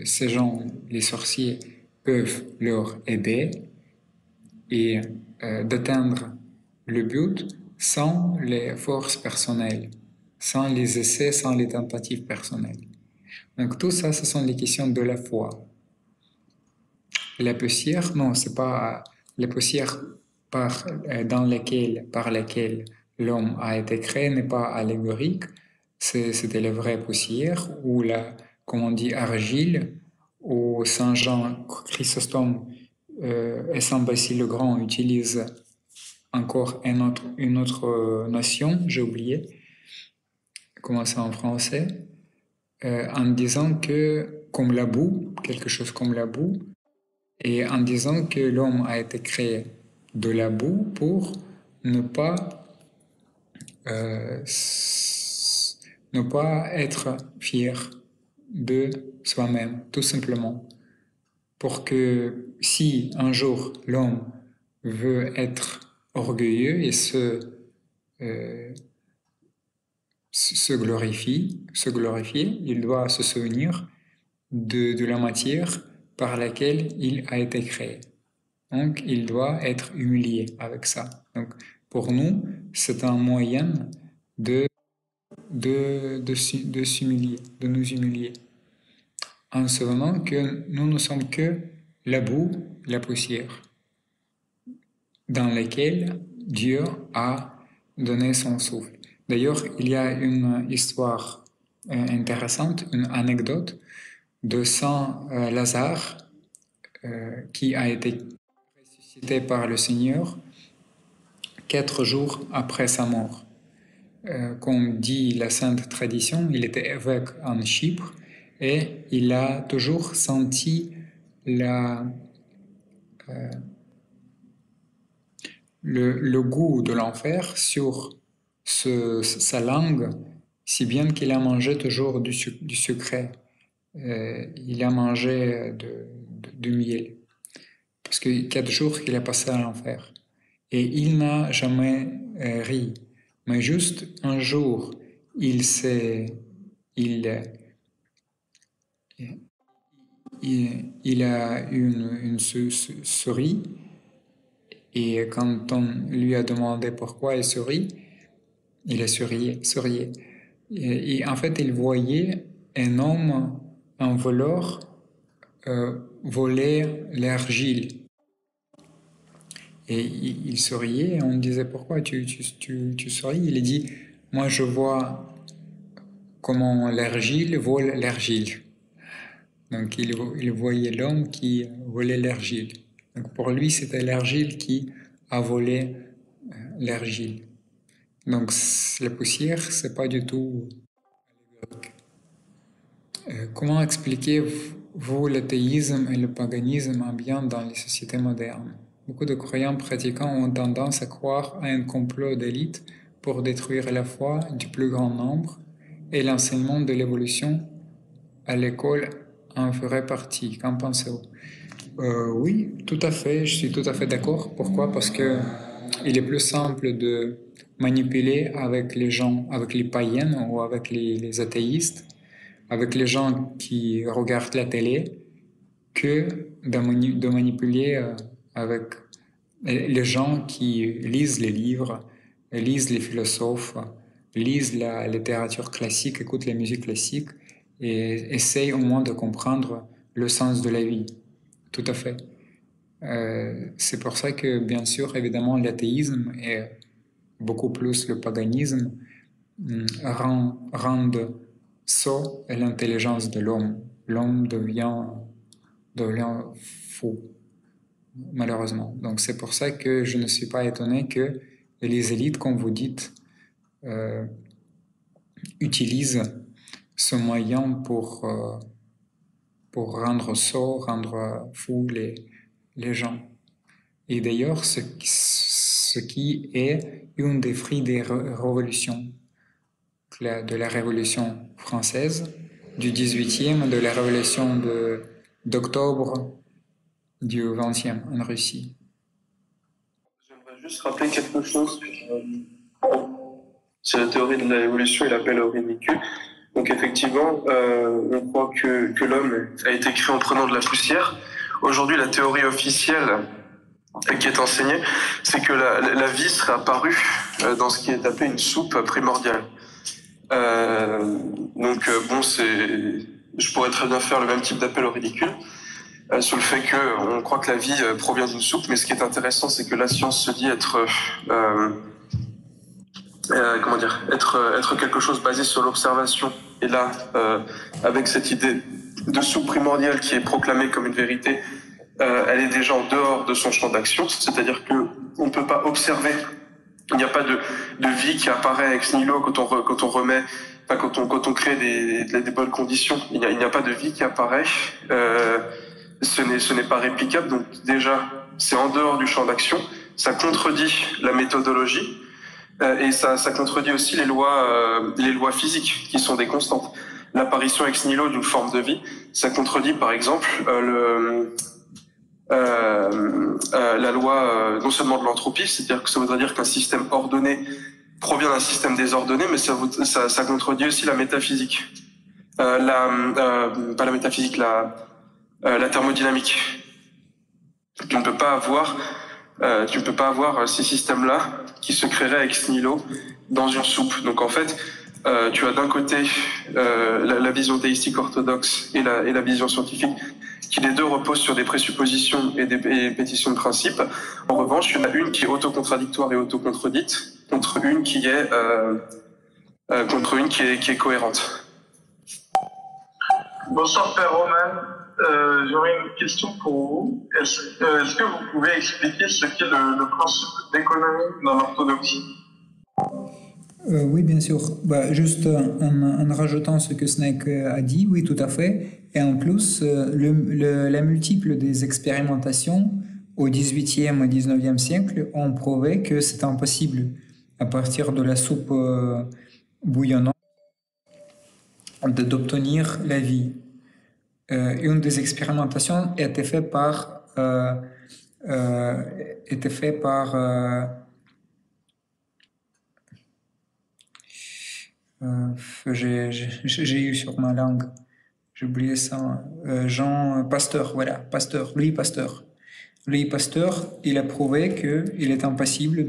ces gens, les sorciers, peuvent leur aider et d'atteindre le but sans les forces personnelles, sans les essais, sans les tentatives personnelles. Donc tout ça, ce sont les questions de la foi. La poussière, non, c'est pas la poussière par laquelle l'homme a été créé n'est pas allégorique, c'était la vraie poussière ou la, comme on dit, argile, où Saint Jean Chrysostome et Saint Basile le Grand utilisent encore une autre notion, j'ai oublié comment c'est en français, en disant que comme la boue, quelque chose comme la boue, et en disant que l'homme a été créé de la boue pour ne pas, euh, ne pas être fier de soi-même, tout simplement. Pour que si un jour l'homme veut être orgueilleux et se glorifier, il doit se souvenir de la matière par laquelle il a été créé. Donc, il doit être humilié avec ça. Donc, pour nous, c'est un moyen de s'humilier, de nous humilier. En se souvenant que nous ne sommes que la boue, la poussière, dans laquelle Dieu a donné son souffle. D'ailleurs, il y a une histoire intéressante, une anecdote de Saint Lazare qui a été ressuscité par le Seigneur 4 jours après sa mort. Comme dit la sainte tradition, il était évêque en Chypre et il a toujours senti le goût de l'enfer sur sa langue, si bien qu'il a mangé toujours du sucré. Il a mangé du miel. Parce que 4 jours qu'il a passé à l'enfer. Et il n'a jamais ri. Mais juste un jour, il a une souris. Et quand on lui a demandé pourquoi il sourit, il a sourié. Et en fait, il voyait un homme, un voleur, voler l'argile. Et il souriait et on disait pourquoi tu souris? Il a dit moi je vois comment l'argile vole l'argile. Donc il voyait l'homme qui volait l'argile. Donc pour lui c'était l'argile qui a volé l'argile. Donc la poussière c'est pas du tout allégorique. Comment expliquez-vous l'athéisme et le paganisme ambiant dans les sociétés modernes? Beaucoup de croyants pratiquants ont tendance à croire à un complot d'élite pour détruire la foi du plus grand nombre et l'enseignement de l'évolution à l'école en ferait partie. Qu'en pensez-vous? Oui, tout à fait, je suis tout à fait d'accord. Pourquoi? Parce que il est plus simple de manipuler avec les gens, avec les païens ou avec les athéistes, avec les gens qui regardent la télé, que de manipuler avec les gens qui lisent les livres, lisent les philosophes, lisent la littérature classique, écoutent la musique classique et essayent au moins de comprendre le sens de la vie. Tout à fait. C'est pour ça que, bien sûr, évidemment, l'athéisme et beaucoup plus le paganisme rendent sot l'intelligence de l'homme. L'homme devient fou, malheureusement. Donc c'est pour ça que je ne suis pas étonné que les élites, comme vous dites, utilisent ce moyen pour rendre sot, rendre fou les gens. Et d'ailleurs, ce qui est une des fruits des révolutions, de la Révolution française, du 18e, de la révolution d'octobre du 20e en Russie. J'aimerais juste rappeler quelque chose. C'est la théorie de l'évolution et la paleorénicule. Donc effectivement, on croit que l'homme a été créé en prenant de la poussière. Aujourd'hui, la théorie officielle qui est enseignée, c'est que la vie serait apparue dans ce qui est appelé une soupe primordiale. Bon, je pourrais très bien faire le même type d'appel au ridicule sur le fait qu'on croit que la vie provient d'une soupe, mais ce qui est intéressant, c'est que la science se dit être quelque chose basé sur l'observation. Et là, avec cette idée de soupe primordiale qui est proclamée comme une vérité, elle est déjà en dehors de son champ d'action, c'est-à-dire qu'on ne peut pas observer. Il n'y a pas de vie qui apparaît ex nihilo quand on crée des bonnes conditions. Il n'y a pas de vie qui apparaît. Ce n'est pas réplicable, donc déjà, c'est en dehors du champ d'action. Ça contredit la méthodologie. Et ça contredit aussi les lois physiques, qui sont des constantes. L'apparition ex nihilo d'une forme de vie, ça contredit par exemple la loi non seulement de l'entropie, c'est-à-dire que ça voudrait dire qu'un système ordonné provient d'un système désordonné, mais ça contredit aussi la métaphysique. Pas la métaphysique, la thermodynamique. Tu ne peux pas avoir ces systèmes-là qui se créeraient ex nihilo dans une soupe. Donc en fait, tu as d'un côté la vision théistique orthodoxe et la vision scientifique, qui les deux reposent sur des présuppositions et des pétitions de principe. En revanche, il y en a une qui est autocontradictoire et autocontredite, contre une qui est cohérente. Bonsoir Père Roman, j'aurais une question pour vous. Est-ce que vous pouvez expliquer ce qu'est le principe d'économie dans l'orthodoxie? Oui, bien sûr. Juste en rajoutant ce que Snake a dit, oui, tout à fait. Et en plus, la multiple des expérimentations au XVIIIe et XIXe siècle ont prouvé que c'est impossible à partir de la soupe bouillonnante d'obtenir la vie. Une des expérimentations était faite par j'ai eu sur ma langue, j'ai oublié ça, Jean Pasteur, voilà, Pasteur, Louis Pasteur. Louis Pasteur, il a prouvé qu'il est impossible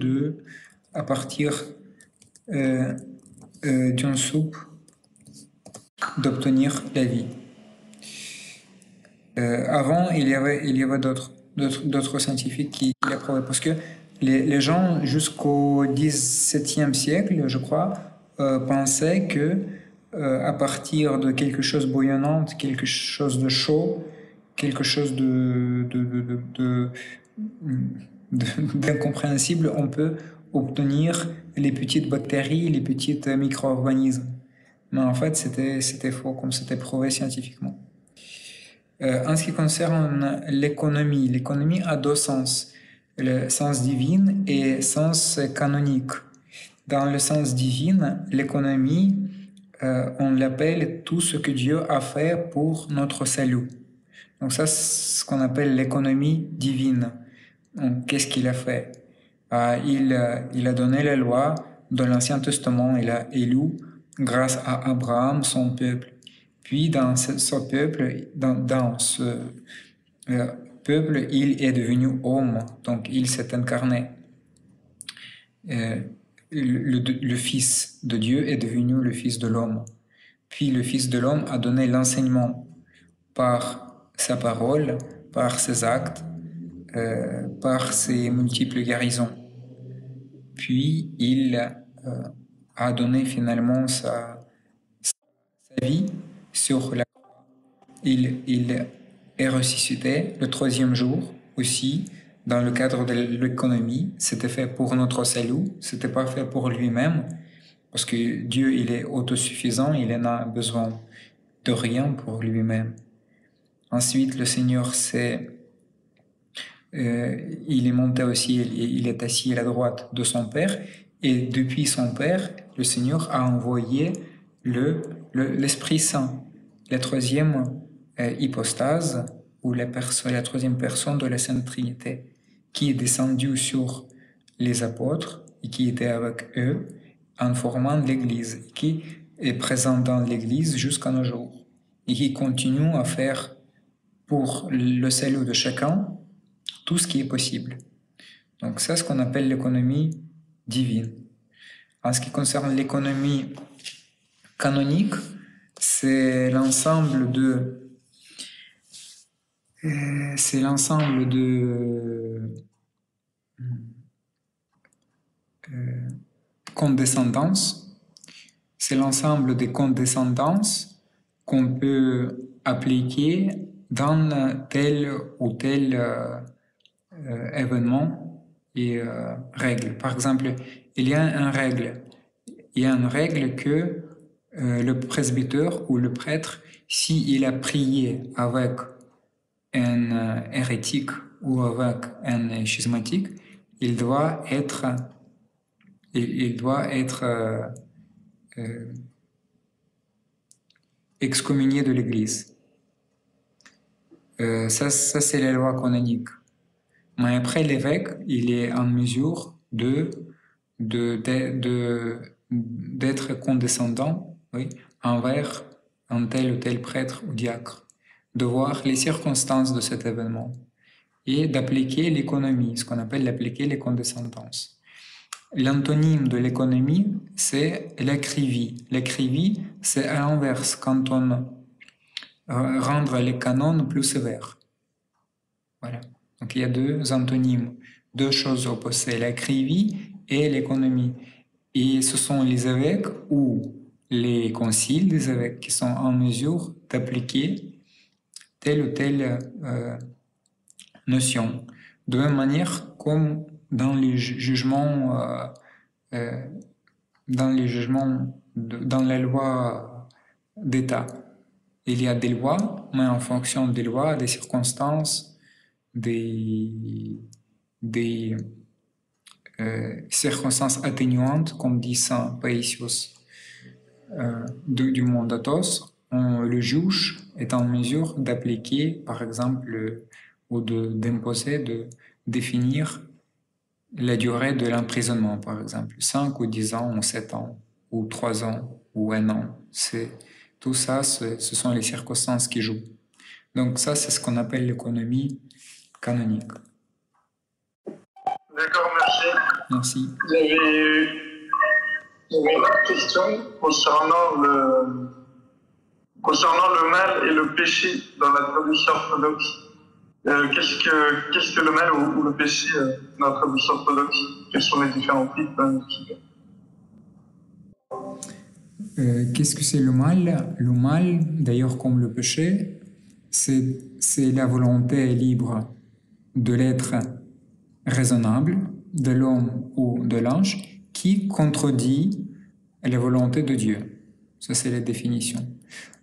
à partir d'une soupe, d'obtenir la vie. Avant, il y avait d'autres scientifiques qui l'ont prouvé, parce que les gens jusqu'au XVIIe siècle, je crois, pensaient que à partir de quelque chose de bouillonnant, quelque chose de chaud, quelque chose d'incompréhensible, on peut obtenir les petites bactéries, les petits micro-organismes. Mais en fait, c'était faux, comme c'était prouvé scientifiquement. En ce qui concerne l'économie a deux sens, le sens divin et le sens canonique. Dans le sens divin, l'économie, on l'appelle tout ce que Dieu a fait pour notre salut. Donc ça, c'est ce qu'on appelle l'économie divine. Donc, qu'est-ce qu'il a fait? Il a donné la loi de l'Ancien Testament, il a élu grâce à Abraham son peuple. Puis dans ce peuple, il est devenu homme, donc il s'est incarné. Le Fils de Dieu est devenu le Fils de l'homme. Puis le Fils de l'homme a donné l'enseignement par sa parole, par ses actes, par ses multiples guérisons. Puis il a donné finalement sa vie sur la croix. Il est ressuscité le troisième jour aussi, dans le cadre de l'économie. C'était fait pour notre salut, c'était pas fait pour lui-même, parce que Dieu, il est autosuffisant, il n'a besoin de rien pour lui-même. Ensuite, le Seigneur il est monté aussi, il est assis à la droite de son Père, et depuis son Père, le Seigneur a envoyé l'Esprit Saint. la troisième hypostase, ou la troisième personne de la Sainte Trinité, qui est descendue sur les apôtres et qui était avec eux en formant l'Église, qui est présente dans l'Église jusqu'à nos jours et qui continue à faire pour le salut de chacun tout ce qui est possible. Donc c'est ce qu'on appelle l'économie divine. En ce qui concerne l'économie canonique, c'est l'ensemble de condescendance. C'est l'ensemble des condescendances qu'on peut appliquer dans tel ou tel événement et règle. Par exemple, il y a une règle que le presbyteur ou le prêtre, s'il a prié avec un hérétique ou avec un schismatique, il doit être excommunié de l'Église. Ça c'est la loi canonique. Mais après, l'évêque, il est en mesure d'être condescendant, oui, envers un tel ou tel prêtre ou diacre, de voir les circonstances de cet événement et d'appliquer l'économie, ce qu'on appelle d'appliquer les condescendances. L'antonyme de l'économie, c'est l'acrivie. L'acrivie, c'est à l'inverse, quand on rendre les canons plus sévères. Voilà. Donc il y a deux antonymes, deux choses opposées, l'acrivie et l'économie. Et ce sont les évêques ou les conciles des évêques qui sont en mesure d'appliquer telle ou telle notion. De même manière comme dans les jugements, dans la loi d'État. Il y a des lois, mais en fonction des lois, des circonstances, des circonstances atténuantes, comme dit saint Paisios du monde Athos, le juge est en mesure d'appliquer, par exemple, ou d'imposer, de définir la durée de l'emprisonnement, par exemple, 5 ou 10 ans, ou 7 ans, ou 3 ans, ou 1 an. Tout ça, ce sont les circonstances qui jouent. Donc ça, c'est ce qu'on appelle l'économie canonique. D'accord, merci. Merci. J'avais une autre question concernant le mal et le péché dans la tradition orthodoxe. Qu'est-ce que le mal ou le péché dans la tradition orthodoxe? Quels sont les différents types? Qu'est-ce que c'est le mal? Le mal, d'ailleurs comme le péché, c'est la volonté libre de l'être raisonnable, de l'homme ou de l'ange, qui contredit la volonté de Dieu. Ça, c'est la définition.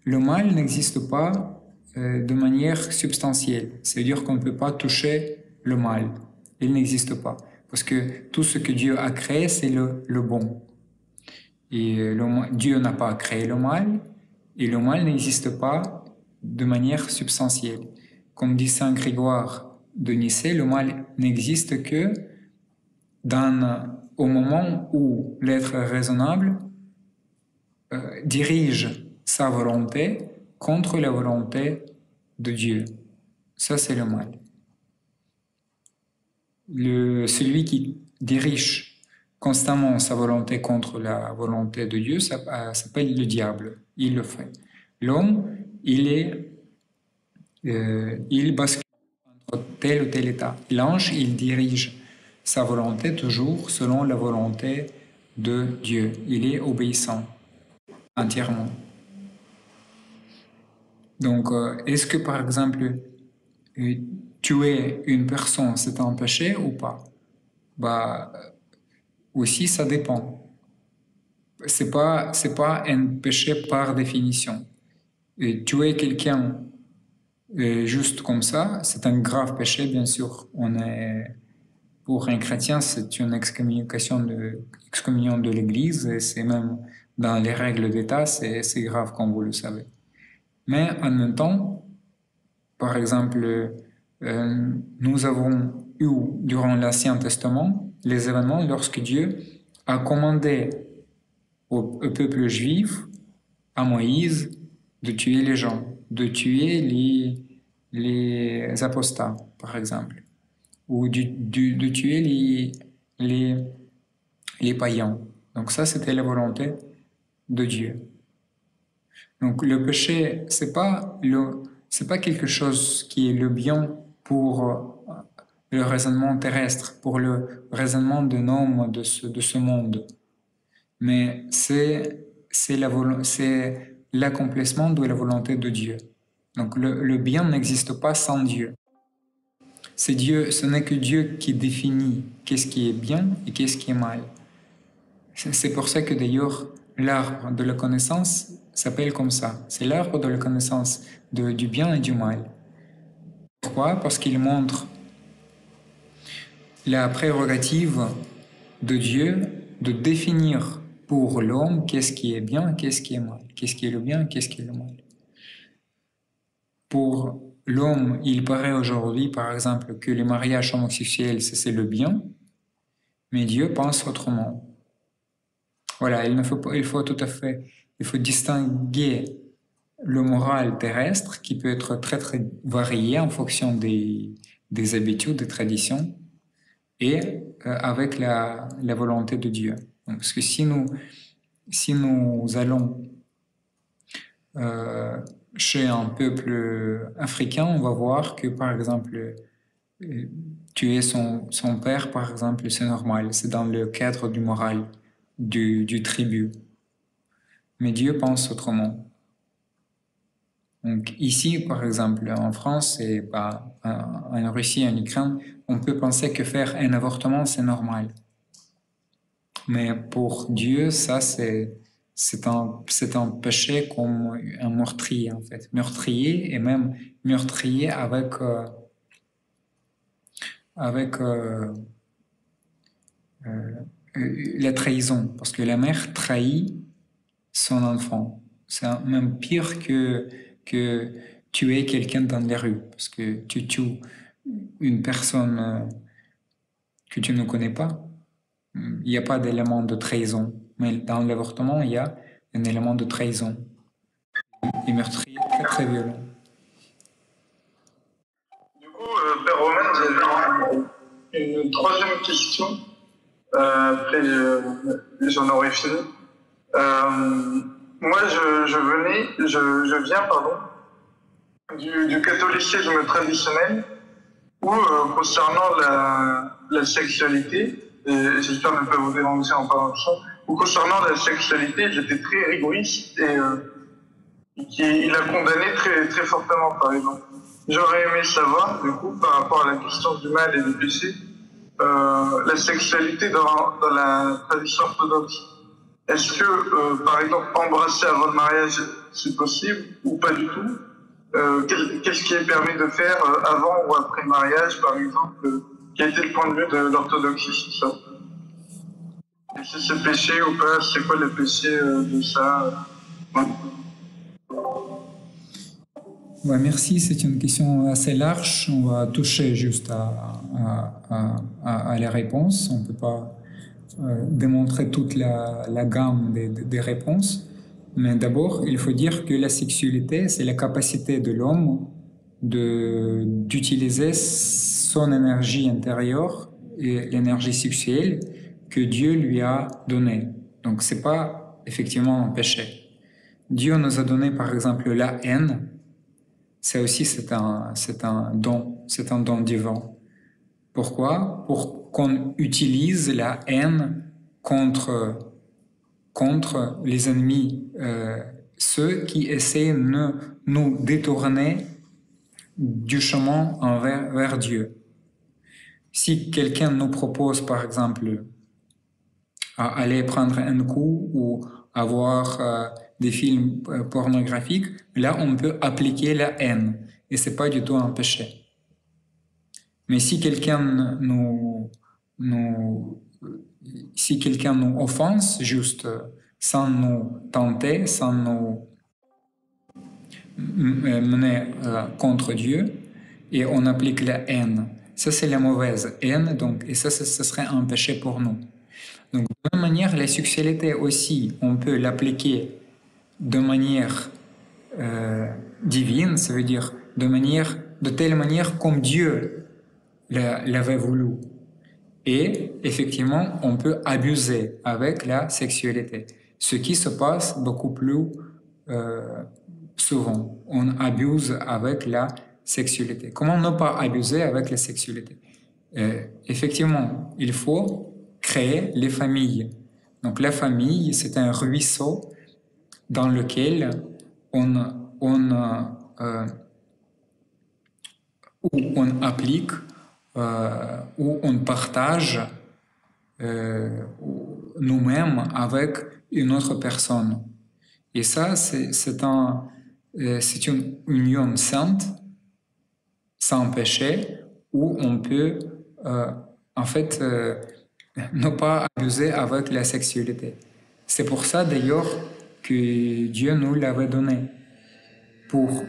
Le mal n'existe pas de manière substantielle. C'est-à-dire qu'on ne peut pas toucher le mal. Il n'existe pas. Parce que tout ce que Dieu a créé, c'est le bon. Et Dieu n'a pas créé le mal, et le mal n'existe pas de manière substantielle. Comme dit saint Grégoire de Nicée, le mal n'existe que au moment où l'être raisonnable dirige sa volonté contre la volonté de Dieu. Ça, c'est le mal. Celui qui dirige constamment sa volonté contre la volonté de Dieu, ça s'appelle le diable. Il le fait. L'homme, il bascule entre tel ou tel état. L'ange, il dirige sa volonté toujours selon la volonté de Dieu. Il est obéissant entièrement. Donc, est-ce que par exemple, tuer une personne, c'est un péché ou pas? Aussi, ça dépend. C'est pas un péché par définition. Et tuer quelqu'un juste comme ça, c'est un grave péché, bien sûr. Pour un chrétien, c'est une excommunion de l'Église, et c'est même dans les règles d'État, c'est grave, comme vous le savez. Mais en même temps, par exemple, nous avons eu durant l'Ancien Testament les événements lorsque Dieu a commandé au peuple juif, à Moïse, de tuer les gens, de tuer les apostats, par exemple, ou de tuer les païens. Donc ça, c'était la volonté de Dieu. Donc le péché, c'est pas quelque chose qui est le bien pour le raisonnement terrestre, pour le raisonnement d'un homme de ce monde, mais c'est l'accomplissement de la volonté de Dieu. Donc le bien n'existe pas sans Dieu. C'est Dieu, ce n'est que Dieu qui définit qu'est-ce qui est bien et qu'est-ce qui est mal. C'est pour ça que d'ailleurs l'arbre de la connaissance s'appelle comme ça. C'est l'arbre de la connaissance du bien et du mal. Pourquoi? Parce qu'il montre la prérogative de Dieu de définir pour l'homme qu'est-ce qui est bien, qu'est-ce qui est mal, qu'est-ce qui est le bien, qu'est-ce qui est le mal. Pour l'homme, il paraît aujourd'hui, par exemple, que les mariages homosexuels, c'est le bien, mais Dieu pense autrement. Voilà, il faut distinguer le moral terrestre qui peut être très très varié en fonction des habitudes, des traditions, et avec la volonté de Dieu. Donc, parce que si nous allons chez un peuple africain, on va voir que, par exemple, tuer son père, par exemple, c'est normal, c'est dans le cadre du moral du tribu. Mais Dieu pense autrement. Donc ici, par exemple, en France et en Russie, en Ukraine, on peut penser que faire un avortement, c'est normal. Mais pour Dieu, ça, c'est un péché comme un meurtrier, en fait. Meurtrier, et même meurtrier avec la trahison. Parce que la mère trahit son enfant. C'est même pire que tuer quelqu'un dans les rues. Parce que tu tues une personne que tu ne connais pas. Il n'y a pas d'élément de trahison. Mais dans l'avortement, il y a un élément de trahison. Et meurtrier très très violent. Du coup, Père Romain, j'avais une troisième question. Après, j'en aurais fini. Moi, je viens, du catholicisme traditionnel, où concernant la sexualité, et j'espère ne pas vous déranger en parlant de ça, où concernant la sexualité, j'étais très rigoriste et il a condamné très, très fortement, par exemple. J'aurais aimé savoir, du coup, par rapport à la question du mal et du péché, la sexualité dans la tradition orthodoxe. Est-ce que, par exemple, embrasser avant le mariage, c'est possible ou pas du tout? Qu'est-ce qui est permis de faire avant ou après le mariage, par exemple? Quel était le point de vue de l'orthodoxie sur ça? Est-ce que c'est péché ou pas? C'est quoi le péché de ça? Ouais. Ouais, merci, c'est une question assez large. On va toucher juste à la réponse. On ne peut pas démontrer toute la gamme des réponses. Mais d'abord, il faut dire que la sexualité, c'est la capacité de l'homme d'utiliser son énergie intérieure et l'énergie sexuelle que Dieu lui a donnée. Donc, c'est pas effectivement un péché. Dieu nous a donné, par exemple, la haine. Ça aussi, c'est un don divin. Pourquoi? Pour qu'on utilise la haine contre les ennemis, ceux qui essaient de nous détourner du chemin vers Dieu. Si quelqu'un nous propose, par exemple, à aller prendre un coup ou avoir des films pornographiques, là, on peut appliquer la haine. Et c'est pas du tout un péché. Mais si quelqu'un nous offense, juste sans nous tenter, sans nous menée contre Dieu et on applique la haine. Ça, c'est la mauvaise haine, donc, et ça serait un péché pour nous. Donc, de la même manière, la sexualité aussi, on peut l'appliquer de manière divine, ça veut dire de telle manière comme Dieu l'avait voulu. Et effectivement, on peut abuser avec la sexualité, ce qui se passe beaucoup plus souvent. On abuse avec la sexualité. Comment ne pas abuser avec la sexualité? Effectivement, il faut créer les familles. Donc la famille, c'est un ruisseau dans lequel où on applique, où on partage nous-mêmes avec une autre personne. Et ça, c'est une union sainte, sans péché, où on peut ne pas abuser avec la sexualité. C'est pour ça d'ailleurs que Dieu nous l'avait donné pour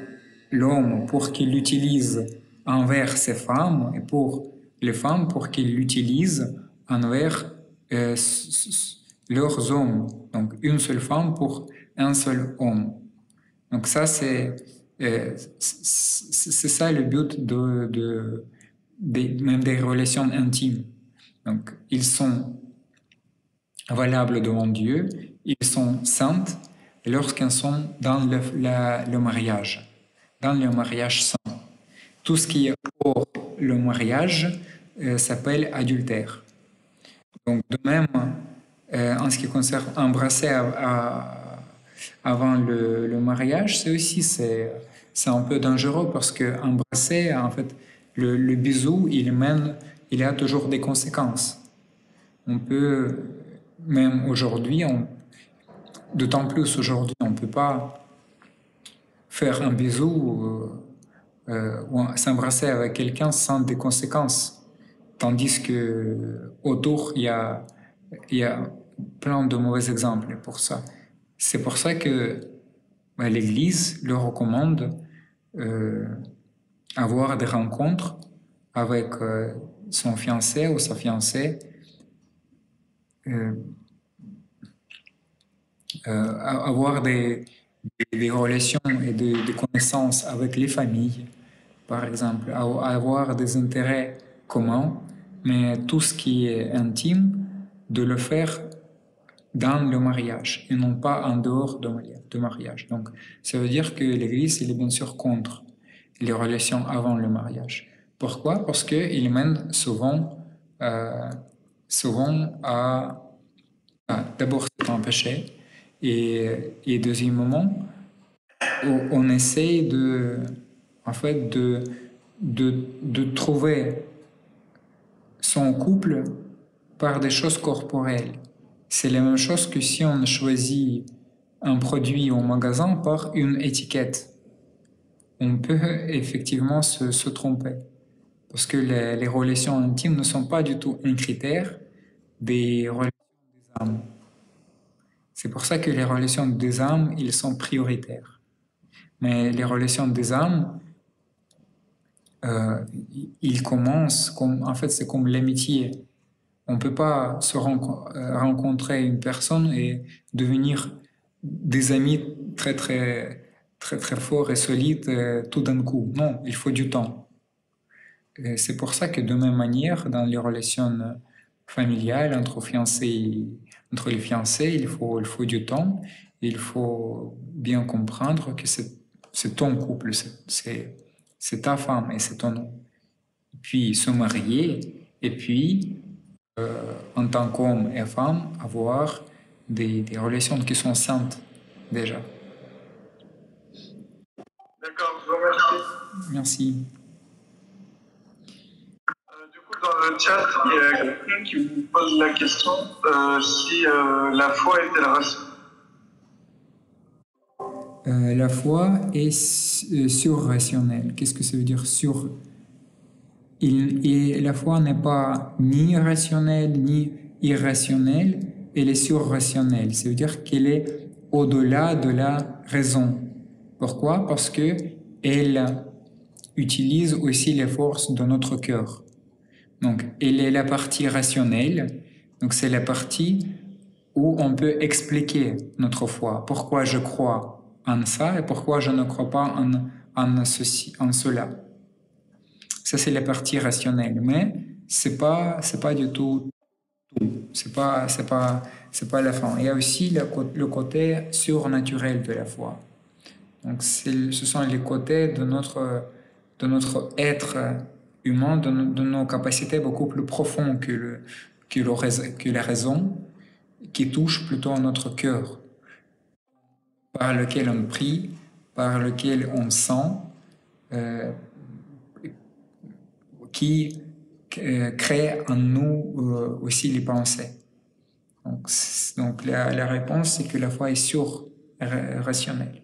l'homme, pour qu'il l'utilise envers ses femmes, et pour les femmes, pour qu'ils l'utilisent envers leurs hommes. Donc une seule femme pour un seul homme. Donc ça, c'est ça le but même des relations intimes. Donc ils sont valables devant Dieu, ils sont saintes lorsqu'ils sont dans le mariage, saint. Tout ce qui est hors le mariage s'appelle adultère. Donc de même, en ce qui concerne embrasser avant le mariage, c'est un peu dangereux parce que embrasser, en fait, le bisou, il a toujours des conséquences. On peut, même aujourd'hui, d'autant plus aujourd'hui, on ne peut pas faire un bisou ou s'embrasser avec quelqu'un sans des conséquences. Tandis que autour, il y a plein de mauvais exemples pour ça. C'est pour ça que l'Église le recommande avoir des rencontres avec son fiancé ou sa fiancée, avoir des relations et des connaissances avec les familles, par exemple, avoir des intérêts communs, mais tout ce qui est intime, de le faire dans le mariage et non pas en dehors du mariage. Donc, ça veut dire que l'Église, il est bien sûr contre les relations avant le mariage. Pourquoi? Parce qu'il mène souvent à d'abord, c'est un péché, et deuxièmement, on essaie de trouver son couple par des choses corporelles. C'est la même chose que si on choisit un produit au magasin par une étiquette. On peut effectivement se tromper. Parce que les relations intimes ne sont pas du tout un critère des relations des âmes. C'est pour ça que les relations des âmes, ils sont prioritaires. Mais les relations des âmes, ils commencent c'est comme l'amitié. On ne peut pas rencontrer une personne et devenir des amis très très très très forts et solides tout d'un coup. Non, il faut du temps. Et c'est pour ça que de même manière, dans les relations familiales entre les fiancés, il faut du temps. Il faut bien comprendre que c'est ton couple, c'est ta femme et c'est ton homme. Puis se marier et puis en tant qu'homme et femme, avoir des relations qui sont saintes, déjà. D'accord, je vous remercie. Merci. Du coup, dans le chat, il y a quelqu'un qui vous pose la question si la foi est-elle rationnelle? La foi est surrationnelle. Qu'est-ce que ça veut dire sur? La foi n'est pas ni rationnelle ni irrationnelle, elle est surrationnelle. Ça veut dire qu'elle est au-delà de la raison. Pourquoi? Parce que elle utilise aussi les forces de notre cœur. Donc, elle est la partie rationnelle. Donc, c'est la partie où on peut expliquer notre foi. Pourquoi je crois en ça et pourquoi je ne crois pas en ceci, en cela. Ça, c'est la partie rationnelle. Mais c'est pas du tout. C'est pas la fin. Il y a aussi le côté surnaturel de la foi. Donc, ce sont les côtés de notre être humain, de nos capacités beaucoup plus profondes que la raison, qui touchent plutôt à notre cœur, par lequel on prie, par lequel on sent, euh, qui crée en nous aussi les pensées. Donc la réponse, c'est que la foi est sur-rationnelle.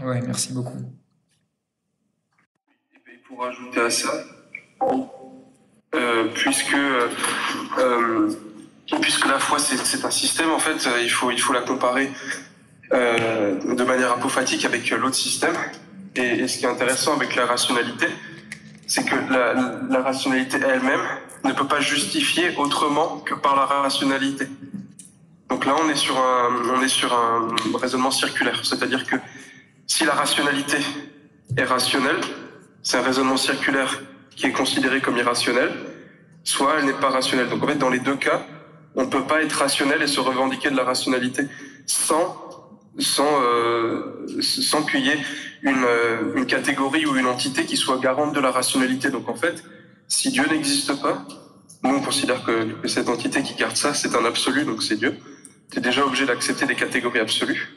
Oui, merci beaucoup. Et pour ajouter à ça, puisque la foi c'est un système, en fait, il faut la comparer de manière apophatique avec l'autre système. Et ce qui est intéressant avec la rationalité, c'est que la rationalité elle-même ne peut pas justifier autrement que par la rationalité. Donc là, on est sur un raisonnement circulaire, c'est-à-dire que si la rationalité est rationnelle, c'est un raisonnement circulaire qui est considéré comme irrationnel, soit elle n'est pas rationnelle. Donc en fait, dans les deux cas, on ne peut pas être rationnel et se revendiquer de la rationalité sans qu'il y ait une catégorie ou une entité qui soit garante de la rationalité. Donc en fait, si Dieu n'existe pas, nous on considère que cette entité qui garde ça, c'est un absolu, donc c'est Dieu. Tu es déjà obligé d'accepter des catégories absolues.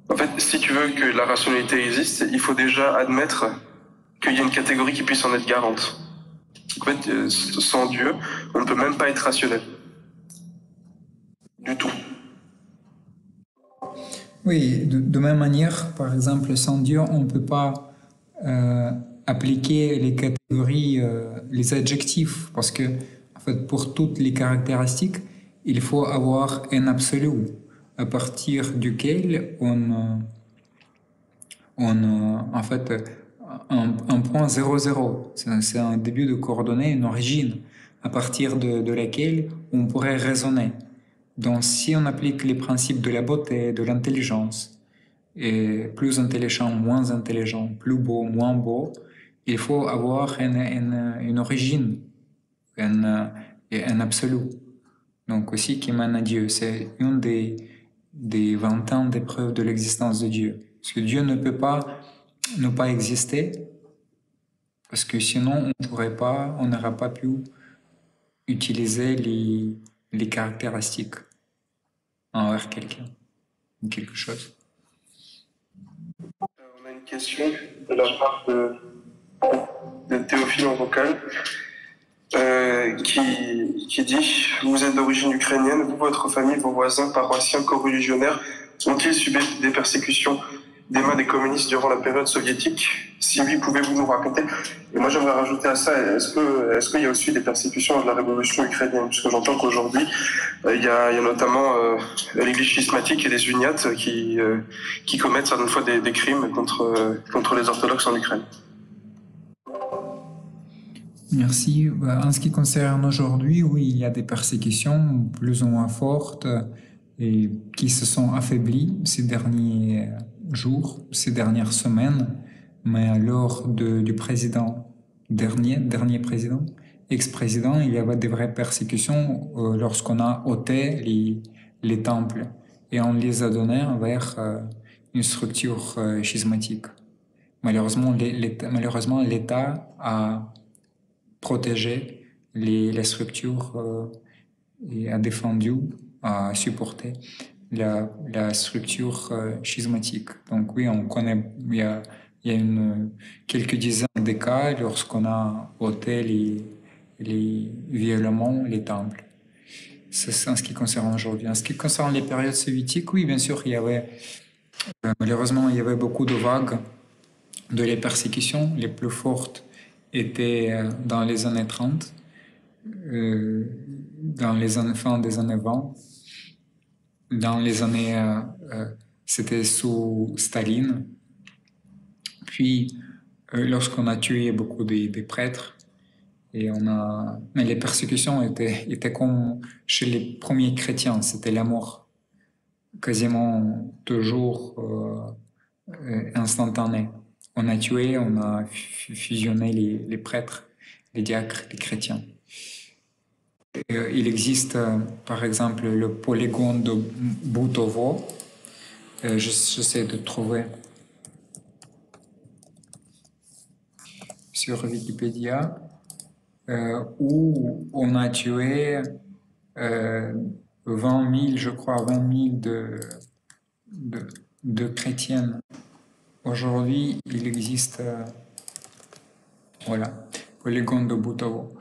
En fait, si tu veux que la rationalité existe, il faut déjà admettre qu'il y a une catégorie qui puisse en être garante. En fait, sans Dieu, on ne peut même pas être rationnel. Du tout. Oui, de même manière, par exemple, sans Dieu, on ne peut pas appliquer les catégories, les adjectifs, parce que, en fait, pour toutes les caractéristiques, il faut avoir un absolu à partir duquel en fait, un point 0,0. C'est un début de coordonnée, une origine, à partir de laquelle on pourrait raisonner. Donc, si on applique les principes de la beauté, de l'intelligence, et plus intelligent, moins intelligent, plus beau, moins beau, il faut avoir une origine, un absolu. Donc aussi qui mène à Dieu. C'est une des 20 ans des preuves de l'existence de Dieu. Parce que Dieu ne peut pas ne pas exister, parce que sinon on n'aurait pas pu utiliser les caractéristiques envers quelqu'un ou quelque chose. On a une question de la part de Théophile en vocal qui dit « Vous êtes d'origine ukrainienne, vous, votre famille, vos voisins, paroissiens, co-religionnaires ont-ils subi des persécutions des mains des communistes durant la période soviétique? Si oui, pouvez-vous nous raconter ?» Et moi, j'aimerais rajouter à ça, est-ce qu'il y a aussi des persécutions de la révolution ukrainienne? Puisque j'entends qu'aujourd'hui, il y a notamment l'église schismatique et les uniates qui commettent certaines fois des crimes contre les orthodoxes en Ukraine. Merci. En ce qui concerne aujourd'hui, oui, il y a des persécutions plus ou moins fortes et qui se sont affaiblies ces derniers jours, ces dernières semaines, mais lors du président, dernier président, ex-président, il y avait des vraies persécutions lorsqu'on a ôté les temples et on les a donnés vers une structure schismatique. Malheureusement, l'État a protégé les structures et a défendu, a supporté la structure schismatique. Donc oui, on connaît, il y a quelques dizaines de cas lorsqu'on a ôté violemment les temples. C'est en ce qui concerne aujourd'hui. En ce qui concerne les périodes soviétiques, oui, bien sûr, malheureusement, il y avait beaucoup de vagues de les persécutions. Les plus fortes étaient dans les années 30, dans les fin des années 20, dans les années, c'était sous Staline. Puis, lorsqu'on a tué beaucoup des prêtres, mais les persécutions étaient comme chez les premiers chrétiens, c'était la mort, quasiment toujours instantanée. On a tué, on a fusionné les prêtres, les diacres, les chrétiens. Il existe, par exemple, le polygone de Butovo. J'essaie de trouver sur Wikipédia, où on a tué 20 000, je crois, 20 000 de chrétiennes. Aujourd'hui, il existe, voilà, polygone de Butovo.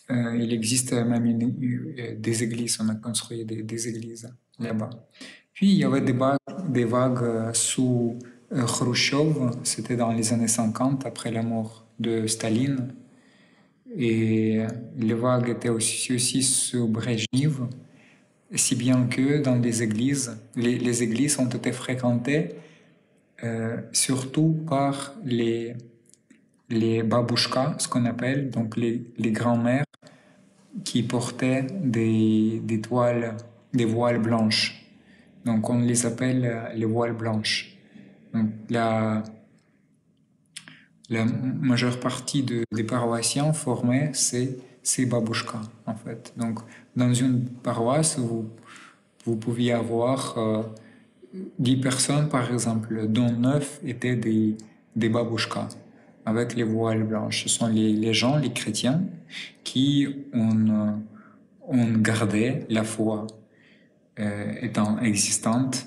Il existe même des églises, on a construit des églises là-bas. Puis il y avait des vagues sous Khrouchtchev, c'était dans les années 50, après la mort de Staline. Et les vagues étaient aussi sous Brejnev, si bien que dans les églises, les églises ont été fréquentées surtout par les babouchkas, ce qu'on appelle, donc les grands-mères qui portaient des voiles blanches. Donc on les appelle les voiles blanches. Donc la majeure partie des paroissiens formés, c'est ces babouchkas, en fait. Donc dans une paroisse, vous pouviez avoir 10 personnes, par exemple, dont 9 étaient des babouchkas avec les voiles blanches. Ce sont les gens, les chrétiens, qui ont gardé la foi étant existante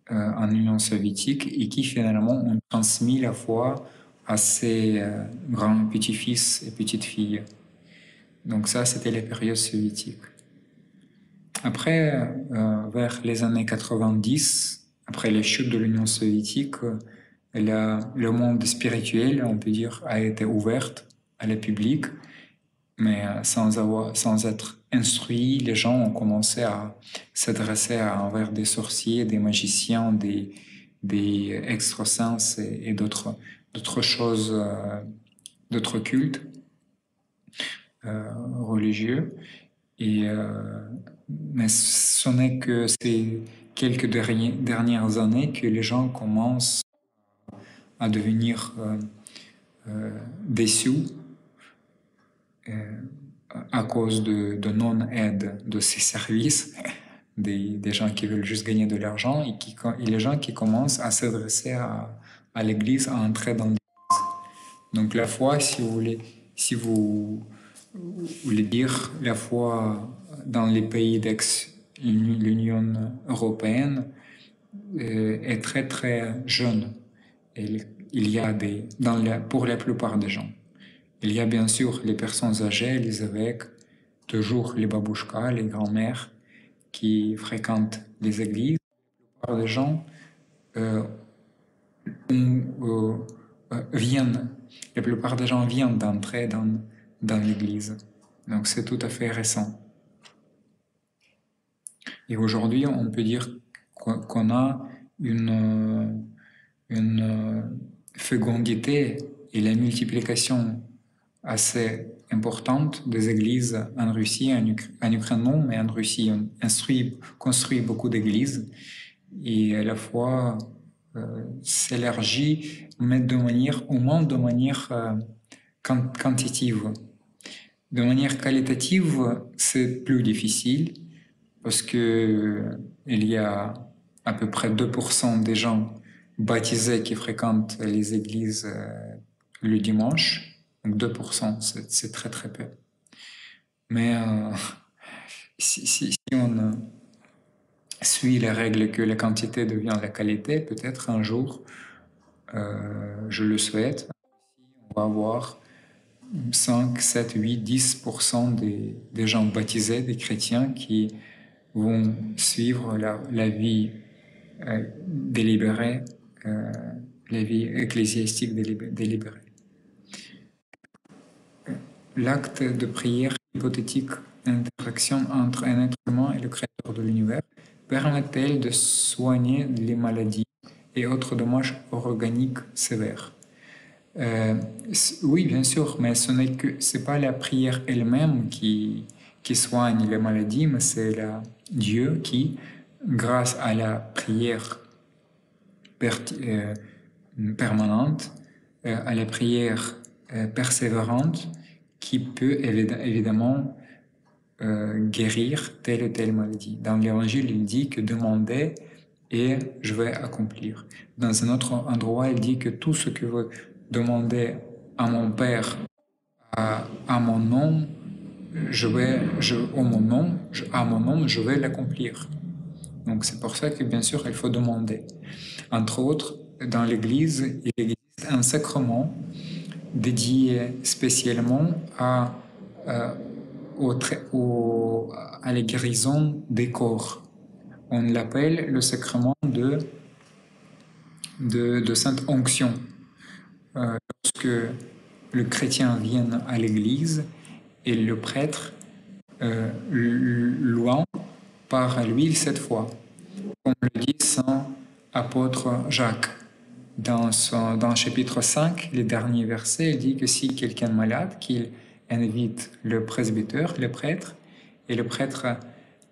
en Union soviétique et qui finalement ont transmis la foi à ses grands petits-fils et petites-filles. Donc ça, c'était les périodes soviétiques. Après, vers les années 90, après la chute de l'Union soviétique, le monde spirituel, on peut dire, a été ouvert à la public, mais sans être instruits, les gens ont commencé à s'adresser envers des sorciers, des magiciens, des extrasens et d'autres choses, d'autres cultes religieux. Mais ce n'est que ces quelques dernières années que les gens commencent à devenir déçus à cause de non-aide de ces services, des gens qui veulent juste gagner de l'argent et les gens qui commencent à s'adresser à l'Église, à entrer dans l'Église. Donc la foi, si vous voulez dire la foi dans les pays d'ex-l'Union européenne, est très très jeune. Et il y a pour la plupart des gens. Il y a bien sûr les personnes âgées, les évêques, toujours les babouchkas, les grands-mères qui fréquentent les églises. La plupart des gens viennent d'entrer dans l'église. Donc c'est tout à fait récent. Et aujourd'hui, on peut dire qu'on a une fécondité et la multiplication assez importante des églises en Russie, en Ukraine non, mais en Russie, on construit beaucoup d'églises et à la fois s'élargit, mais au moins de manière quantitative. De manière qualitative, c'est plus difficile parce que il y a à peu près 2% des gens baptisés qui fréquentent les églises le dimanche. Donc 2%, c'est très très peu. Mais si on suit les règles que la quantité devient la qualité, peut-être un jour, je le souhaite, on va avoir 5, 7, 8, 10% des gens baptisés, des chrétiens qui vont suivre la vie délibérée, la vie ecclésiastique délibérée. L'acte de prière hypothétique interaction entre un être humain et le créateur de l'univers permettent-elles de soigner les maladies et autres dommages organiques sévères? Oui, bien sûr, mais c'est pas la prière elle-même qui soigne les maladies, mais c'est Dieu qui, grâce à la prière permanente, à la prière persévérante, qui peut évidemment guérir telle ou telle maladie. Dans l'Évangile, il dit que demandez et je vais accomplir. Dans un autre endroit, il dit que tout ce que vous demandez à mon Père, à mon nom, à mon nom, je vais l'accomplir. Donc c'est pour ça que bien sûr, il faut demander. Entre autres, dans l'Église, il existe un sacrement dédié spécialement à la guérison des corps. On l'appelle le sacrement de Sainte Onction. Lorsque le chrétien vient à l'église et le prêtre loin par l'huile cette fois, comme le dit Saint apôtre Jacques. Dans le chapitre 5, les derniers versets, il dit que si quelqu'un est malade, qu'il invite le presbytère, le prêtre, et le prêtre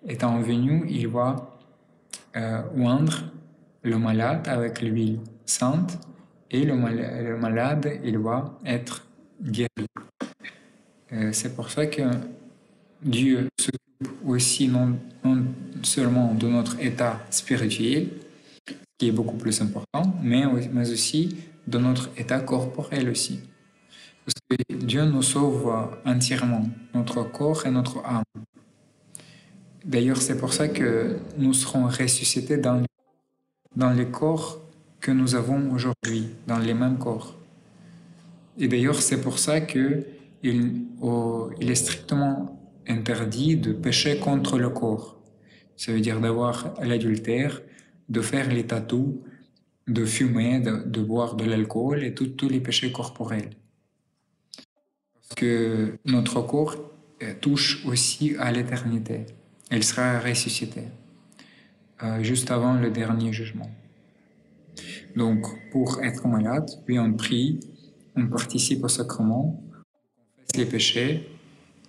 étant venu, il va oindre le malade avec l'huile sainte, et le malade, il va être guéri. C'est pour ça que Dieu s'occupe aussi non seulement de notre état spirituel, qui est beaucoup plus important, mais aussi de notre état corporel aussi. Parce que Dieu nous sauve entièrement, notre corps et notre âme. D'ailleurs, c'est pour ça que nous serons ressuscités dans les corps que nous avons aujourd'hui, dans les mêmes corps. Et d'ailleurs, c'est pour ça qu'il est strictement interdit de pécher contre le corps. Ça veut dire d'avoir l'adultère, de faire les tatous, de fumer, de boire de l'alcool et tous les péchés corporels. Parce que notre corps touche aussi à l'éternité. Il sera ressuscité juste avant le dernier jugement. Donc, pour être malade, puis on prie, on participe au sacrement, on confesse les péchés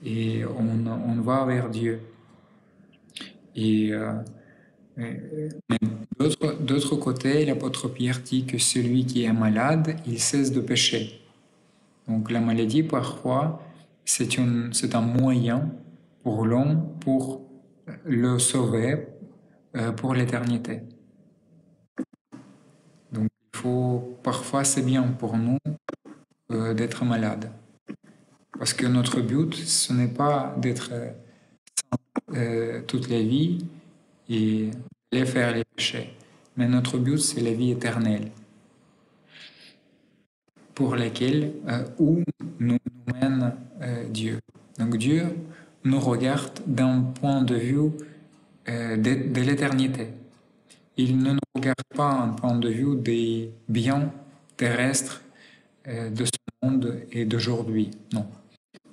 et on va vers Dieu. Mais d'autre côté, l'apôtre Pierre dit que celui qui est malade, il cesse de pécher. Donc la maladie, parfois, c'est un moyen pour l'homme pour le sauver pour l'éternité. Donc parfois c'est bien pour nous d'être malade. Parce que notre but, ce n'est pas d'être toute la vie et aller faire les péchés. Mais notre but, c'est la vie éternelle, pour laquelle, où nous mène Dieu. Donc Dieu nous regarde d'un point de vue de l'éternité. Il ne nous regarde pas d'un point de vue des biens terrestres de ce monde et d'aujourd'hui. Non.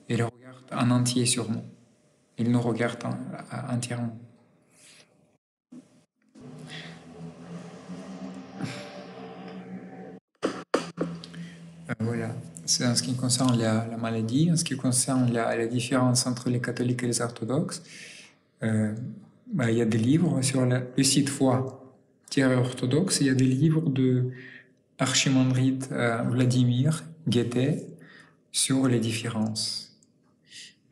Il regarde en entier sur nous. Il nous regarde entièrement. Voilà, c'est en ce qui concerne la maladie. En ce qui concerne la différence entre les catholiques et les orthodoxes, il y a des livres sur le site foi-orthodoxe, il y a des livres de archimandrite Vladimir Guettet sur les différences.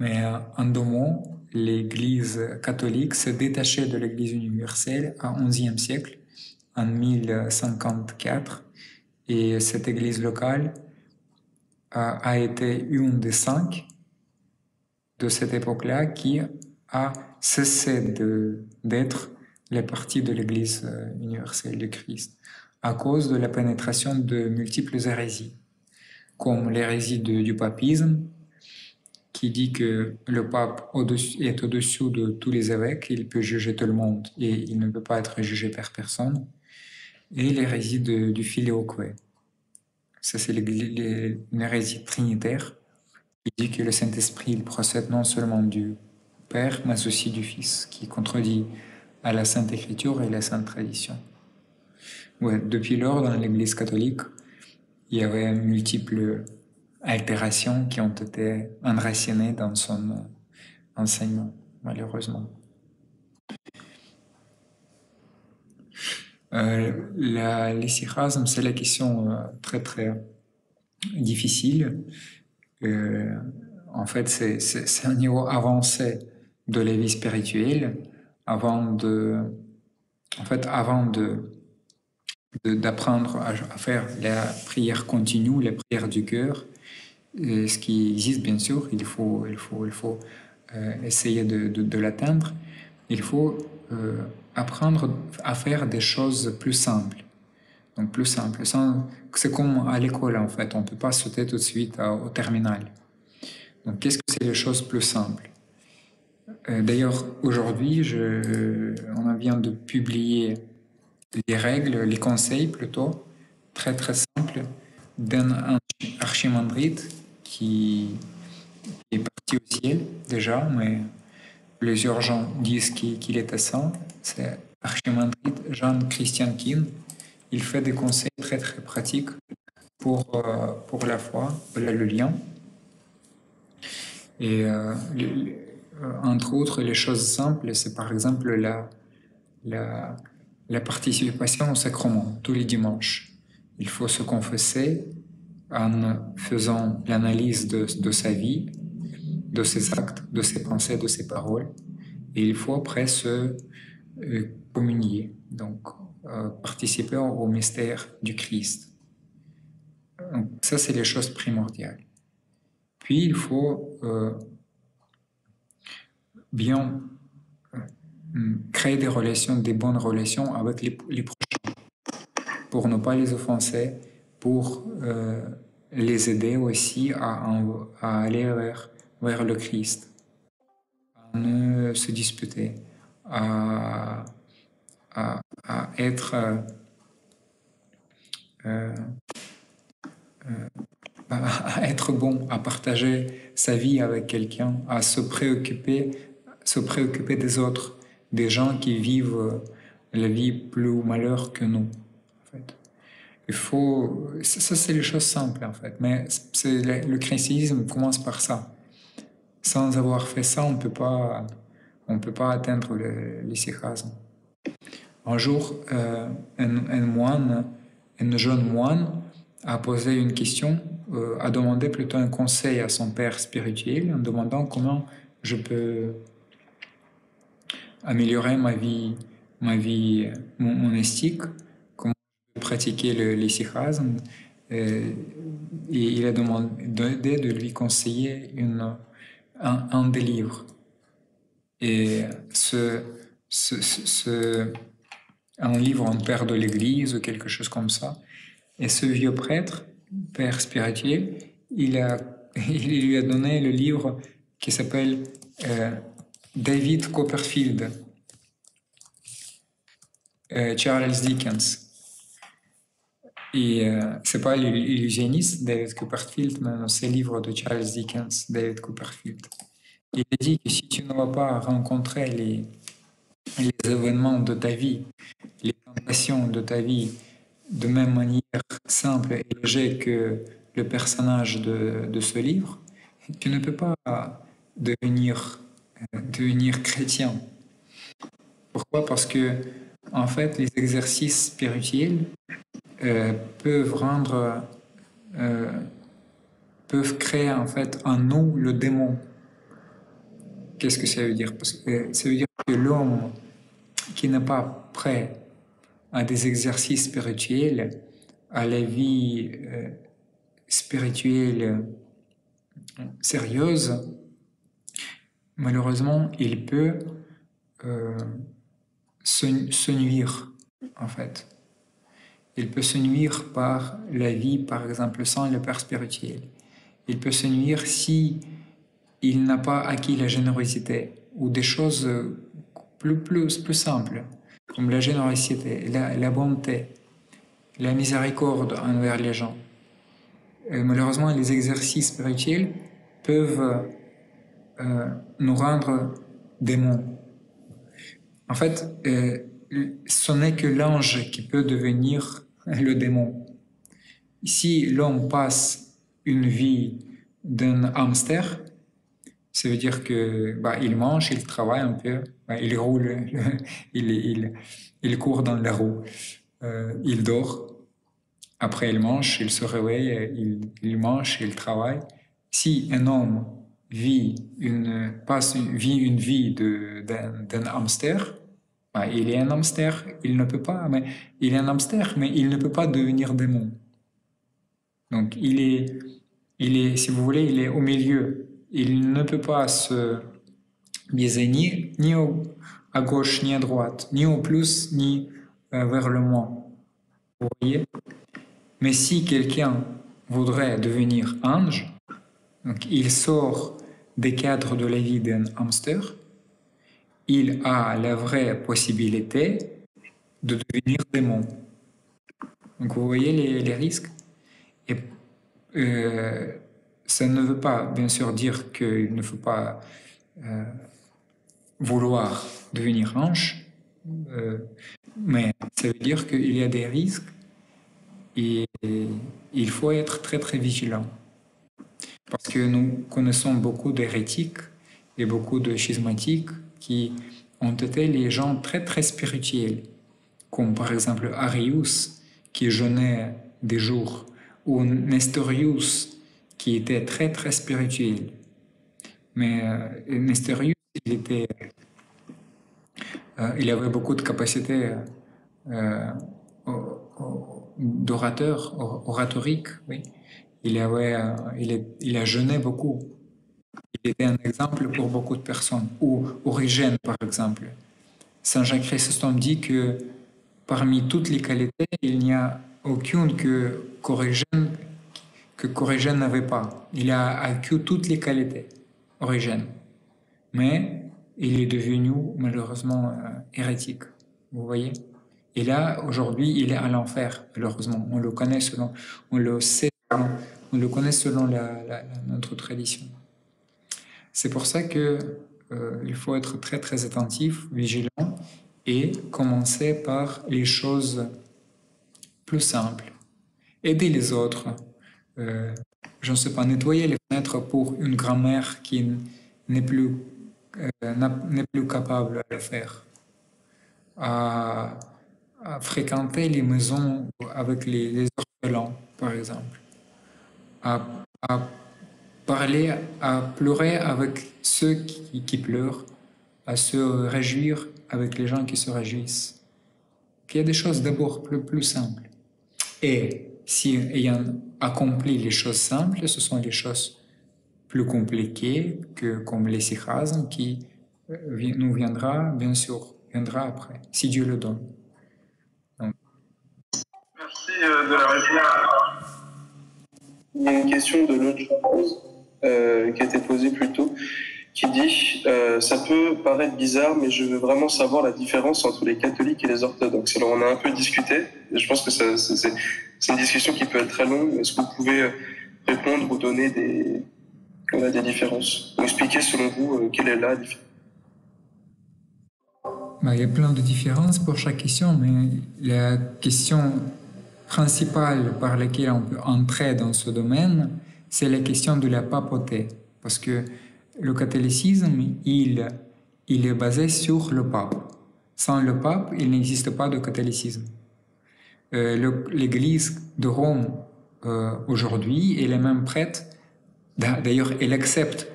Mais en deux mots, l'Église catholique s'est détachée de l'Église universelle au XIe siècle, en 1054, et cette Église locale a été une des 5 de cette époque-là qui a cessé d'être la partie de l'Église universelle du Christ à cause de la pénétration de multiples hérésies, comme l'hérésie du papisme, qui dit que le pape est au-dessus de tous les évêques, il peut juger tout le monde et il ne peut pas être jugé par personne, et l'hérésie du Filioque. Ça, c'est une hérésie trinitaire qui dit que le Saint-Esprit il procède non seulement du Père, mais aussi du Fils, qui contredit à la Sainte Écriture et la Sainte Tradition. Ouais, depuis lors, dans l'Église catholique, il y avait multiples altérations qui ont été enracinées dans son enseignement, malheureusement. L'hésychasme, c'est la question très très difficile. En fait, c'est un niveau avancé de la vie spirituelle avant d'apprendre à faire la prière continue, la prière du cœur. Et ce qui existe, bien sûr, il faut essayer de l'atteindre. Il faut apprendre à faire des choses plus simples. Donc plus simples. C'est comme à l'école, en fait. On ne peut pas sauter tout de suite au terminal. Donc qu'est-ce que c'est les choses plus simples? D'ailleurs, aujourd'hui, on vient de publier les règles, les conseils plutôt, très très simples, d'un archimandrite qui est parti au ciel déjà, mais plusieurs gens disent qu'il était saint. C'est archimandrite Jean Christian King. Il fait des conseils très très pratiques pour la foi, le lien. Et entre autres, les choses simples, c'est par exemple la participation au sacrement tous les dimanches. Il faut se confesser en faisant l'analyse de sa vie, de ses actes, de ses pensées, de ses paroles. Et il faut après se communier, donc participer au mystère du Christ. Donc, ça, c'est les choses primordiales. Puis, il faut bien créer des relations, des bonnes relations avec les prochains, pour ne pas les offenser, pour les aider aussi à aller vers le Christ, à ne se disputer, à être à être bon, à partager sa vie avec quelqu'un, à se préoccuper des autres, des gens qui vivent la vie plus malheur que nous. En fait. Il faut, ça c'est les choses simples en fait, mais le christianisme commence par ça. Sans avoir fait ça, on peut pas atteindre l'hésychasme. Un jour, un jeune moine a posé une question, a demandé plutôt un conseil à son père spirituel en demandant comment je peux améliorer ma vie monastique, comment je peux pratiquer l'hésychasme. Et il a demandé de lui conseiller un des livres. Et un livre en père de l'Église ou quelque chose comme ça. Et ce vieux prêtre, père spirituel, il lui a donné le livre qui s'appelle David Copperfield, Charles Dickens. Et c'est pas l'illusionniste David Copperfield, mais c'est le livre de Charles Dickens, David Copperfield. Il a dit que si tu ne vas pas rencontrer les événements de ta vie, les tentations de ta vie, de même manière simple et légère que le personnage de ce livre, tu ne peux pas devenir chrétien. Pourquoi? Parce que, en fait, les exercices spirituels peuvent créer en fait en nous le démon. Qu'est-ce que ça veut dire? Parce que ça veut dire que l'homme qui n'est pas prêt à des exercices spirituels, à la vie spirituelle sérieuse, malheureusement, il peut se nuire, en fait. Il peut se nuire par la vie, par exemple, sans le père spirituel. Il peut se nuire si il n'a pas acquis la générosité ou des choses plus simples, comme la générosité, la bonté, la miséricorde envers les gens. Et malheureusement, les exercices spirituels peuvent nous rendre démon. En fait, ce n'est que l'ange qui peut devenir le démon. Si l'homme passe une vie d'un hamster, ça veut dire que il mange, il travaille un peu, il roule, il court dans la roue, il dort. Après, il mange, il se réveille, il mange, il travaille. Si un homme vit une vie d'un hamster, il est un hamster, il est un hamster, mais il ne peut pas devenir démon. Donc, il est, si vous voulez, il est au milieu. Il ne peut pas se biaiser ni à gauche, ni à droite, ni au plus, ni vers le moins. Vous voyez? Mais si quelqu'un voudrait devenir ange, donc il sort des cadres de la vie d'un hamster, il a la vraie possibilité de devenir démon. Donc vous voyez les risques. Et ça ne veut pas, bien sûr, dire qu'il ne faut pas vouloir devenir ange, mais ça veut dire qu'il y a des risques et il faut être très très vigilant. Parce que nous connaissons beaucoup d'hérétiques et beaucoup de schismatiques qui ont été les gens très très spirituels, comme par exemple Arius qui jeûnait des jours, ou Nestorius qui était très très spirituel. Mais Nestorius, il avait beaucoup de capacités oratorique, oui. Il a jeûné beaucoup. Il était un exemple pour beaucoup de personnes. Ou Origène, par exemple. Saint Jacques Chrysostome dit que parmi toutes les qualités, il n'y a aucune que Origène n'avait pas. Il a acquis toutes les qualités, Origène. Mais il est devenu malheureusement hérétique. Vous voyez? Et là, aujourd'hui, il est à l'enfer, malheureusement. On le connaît on le connaît selon notre tradition. C'est pour ça que il faut être très très attentif, vigilant, et commencer par les choses plus simples. Aider les autres. Je ne sais pas, nettoyer les fenêtres pour une grand-mère qui n'est plus capable de le faire. À fréquenter les maisons avec les orphelins, par exemple. À parler, à pleurer avec ceux qui pleurent, à se réjouir avec les gens qui se réjouissent. Il y a des choses d'abord plus simples. Et si ayant accompli les choses simples, ce sont les choses plus compliquées comme les sikhasmes qui nous viendra après, si Dieu le donne. Donc. Merci de la réponse. Il y a une question de l'autre chose qui a été posée plus tôt, qui dit ça peut paraître bizarre, mais je veux vraiment savoir la différence entre les catholiques et les orthodoxes. Alors on a un peu discuté, je pense que c'est une discussion qui peut être très longue. Est-ce que vous pouvez répondre ou donner des différences, ou expliquer selon vous quelle est la différence? Il y a plein de différences pour chaque question, mais la question principale par laquelle on peut entrer dans ce domaine, c'est la question de la papauté. Parce que le catholicisme, il est basé sur le pape. Sans le pape, il n'existe pas de catholicisme. L'Église de Rome, aujourd'hui, elle est même prête, d'ailleurs, elle accepte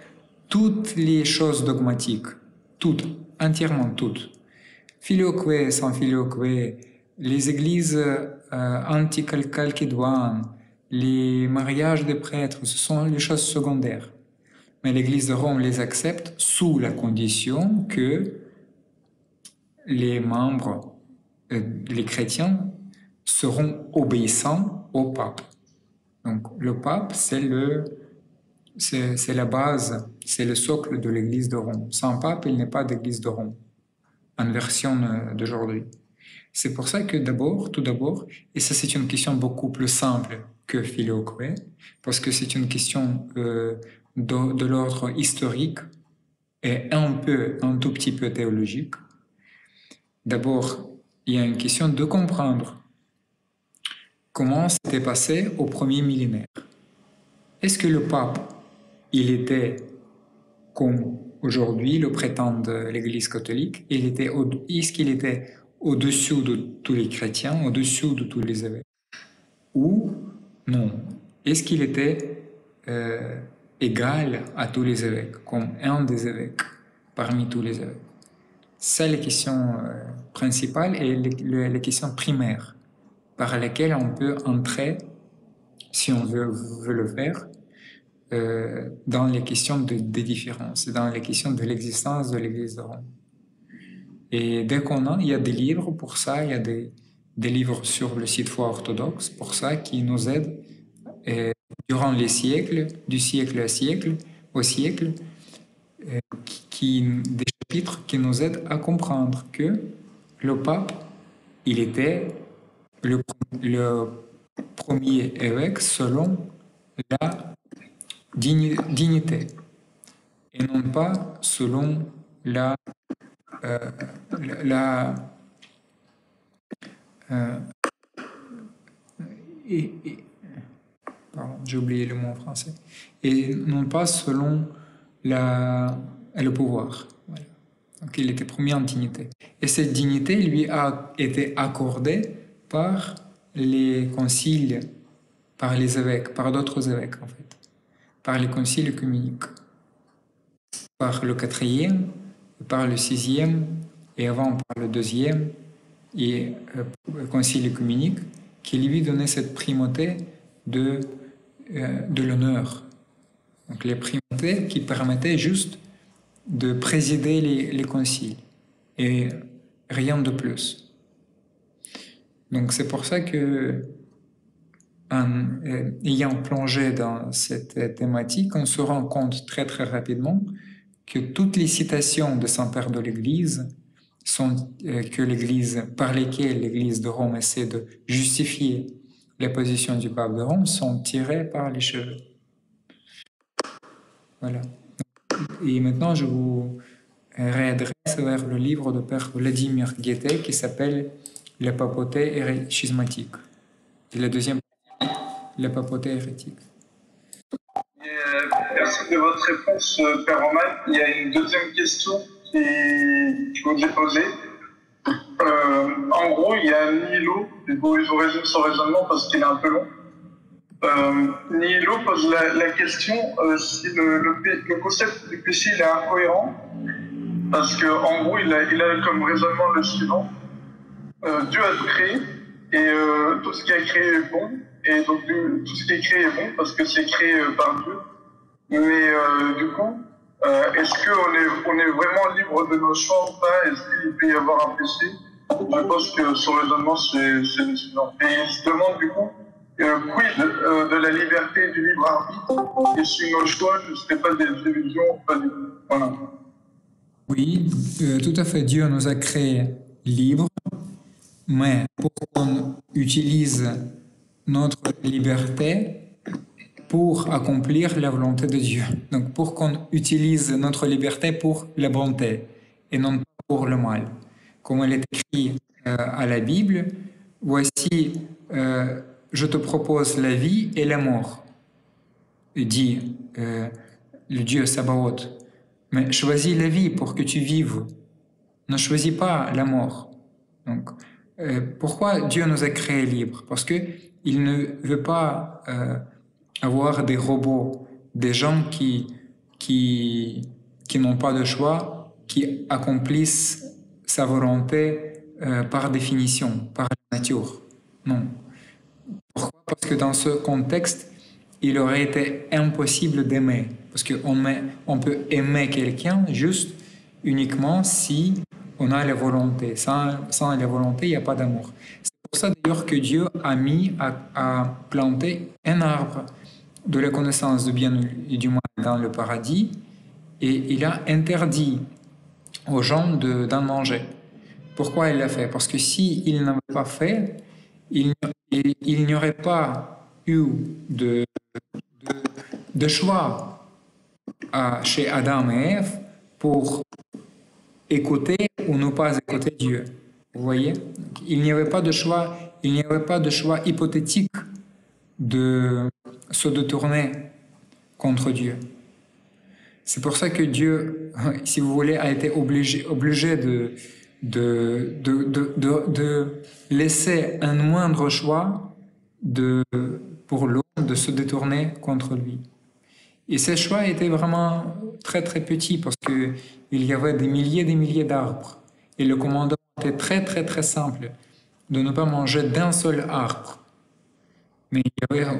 toutes les choses dogmatiques, toutes, entièrement toutes. Filioque, sans filioque, les églises anti-chalcédoines, les mariages des prêtres, ce sont les choses secondaires. Mais l'Église de Rome les accepte sous la condition que les membres, les chrétiens, seront obéissants au pape. Donc le pape, c'est la base, c'est le socle de l'Église de Rome. Sans pape, il n'est pas d'Église de Rome, en version d'aujourd'hui. C'est pour ça que tout d'abord, et ça c'est une question beaucoup plus simple que filioque, parce que c'est une question de l'ordre historique et un tout petit petit peu théologique. D'abord, il y a une question de comprendre comment s'était passé au premier millénaire. Est-ce que le pape, il était comme aujourd'hui le prétend l'Église catholique, est-ce qu'il était au-dessus de tous les chrétiens, au-dessus de tous les évêques? Ou non? Est-ce qu'il était égal à tous les évêques, comme un des évêques parmi tous les évêques? C'est la question principale et la question primaire par laquelle on peut entrer, si on veut le faire, dans les questions des différences, dans les questions de l'existence de l'Église de Rome. Et dès il y a des livres pour ça, il y a des livres sur le site Foi orthodoxe pour ça qui nous aident durant les siècles, du siècle au siècle, des chapitres qui nous aident à comprendre que le pape, il était le premier évêque selon la dignité et non pas selon pardon, j'ai oublié le mot en français, et non pas selon le pouvoir. Voilà. Donc il était premier en dignité. Et cette dignité lui a été accordée par les conciles, par les évêques, par d'autres évêques en fait, par les conciles œcuméniques, par le 4e, par le 6e, et avant par le 2e, et concile œcuménique, qui lui donnait cette primauté de l'honneur. Donc les primautés qui permettaient juste de présider les conciles, et rien de plus. Donc c'est pour ça que, ayant plongé dans cette thématique, on se rend compte très très rapidement que toutes les citations de Saint-Père de l'Église par lesquelles l'Église de Rome essaie de justifier la position du pape de Rome sont tirées par les cheveux. Voilà. Et maintenant, je vous réadresse vers le livre de Père Vladimir Guettet qui s'appelle « La papauté schismatique ». La deuxième partie, la papauté hérétique. Merci de votre réponse, Père Roman. Il y a une deuxième question qui vous est posée. En gros, il y a Nilo, je vous résume son raisonnement parce qu'il est un peu long. Nilo pose la question si le concept du péché est incohérent, parce qu'en gros, il a comme raisonnement le suivant. Dieu a tout créé, et tout ce qui a créé est bon, et donc tout ce qui est créé est bon parce que c'est créé par Dieu. Mais du coup, est-ce qu'on est vraiment libre de nos choix ou pas? Est-ce qu'il peut y avoir un péché? Je pense que son raisonnement, c'est le suivant. Et il se demande du coup, quid de la liberté du libre arbitre, et si nos choix ne seraient pas des illusions? Voilà. Oui, tout à fait. Dieu nous a créés libres, mais pour qu'on utilise notre liberté pour accomplir la volonté de Dieu. Donc pour qu'on utilise notre liberté pour la bonté et non pas pour le mal. Comme il est écrit à la Bible, voici, je te propose la vie et la mort, dit le Dieu Sabaoth. Mais choisis la vie pour que tu vives. Ne choisis pas la mort. Donc, pourquoi Dieu nous a créés libres? Parce qu'il ne veut pas avoir des robots, des gens qui n'ont pas de choix, qui accomplissent sa volonté par définition, par nature. Non. Pourquoi? Parce que dans ce contexte, il aurait été impossible d'aimer. Parce qu'on peut aimer quelqu'un juste uniquement si on a la volonté. Sans la volonté, il n'y a pas d'amour. C'est pour ça d'ailleurs que Dieu a planté un arbre de la connaissance du bien et du mal dans le paradis, et il a interdit aux gens d'en manger. Pourquoi il l'a fait? Parce que s'il n'avait pas fait, il n'y aurait pas eu de choix chez Adam et Ève pour écouter ou ne pas écouter Dieu. Vous voyez? Il n'y avait pas de choix, il n'y avait pas de choix hypothétique de se détourner contre Dieu. C'est pour ça que Dieu, si vous voulez, a été obligé de laisser un moindre choix pour l'homme de se détourner contre lui. Et ces choix étaient vraiment très très petits parce qu'il y avait des milliers d'arbres. Et le commandement était très très très simple, de ne pas manger d'un seul arbre. Mais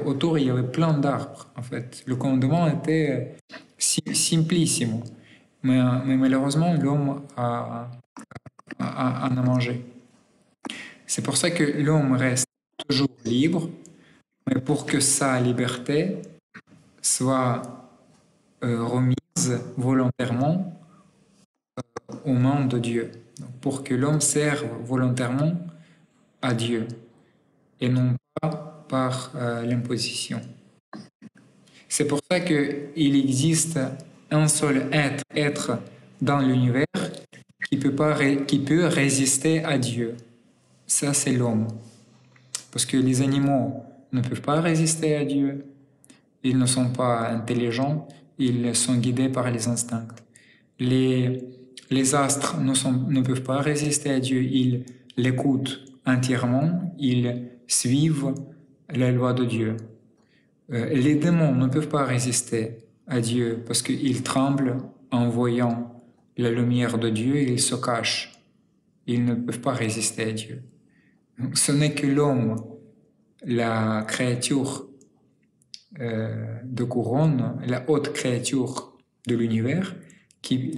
autour, il y avait plein d'arbres, en fait. Le commandement était simplissimo. Mais malheureusement, l'homme en a mangé. C'est pour ça que l'homme reste toujours libre, mais pour que sa liberté soit remise volontairement aux mains de Dieu. Donc, pour que l'homme serve volontairement à Dieu et non pas par l'imposition. C'est pour ça qu'il existe un seul être dans l'univers qui peut résister à Dieu. Ça, c'est l'homme. Parce que les animaux ne peuvent pas résister à Dieu. Ils ne sont pas intelligents, ils sont guidés par les instincts. Les astres ne peuvent pas résister à Dieu, ils l'écoutent entièrement, ils suivent la loi de Dieu. Les démons ne peuvent pas résister à Dieu parce qu'ils tremblent en voyant la lumière de Dieu et ils se cachent. Ils ne peuvent pas résister à Dieu. Donc, ce n'est que l'homme, la créature de couronne, la haute créature de l'univers, qui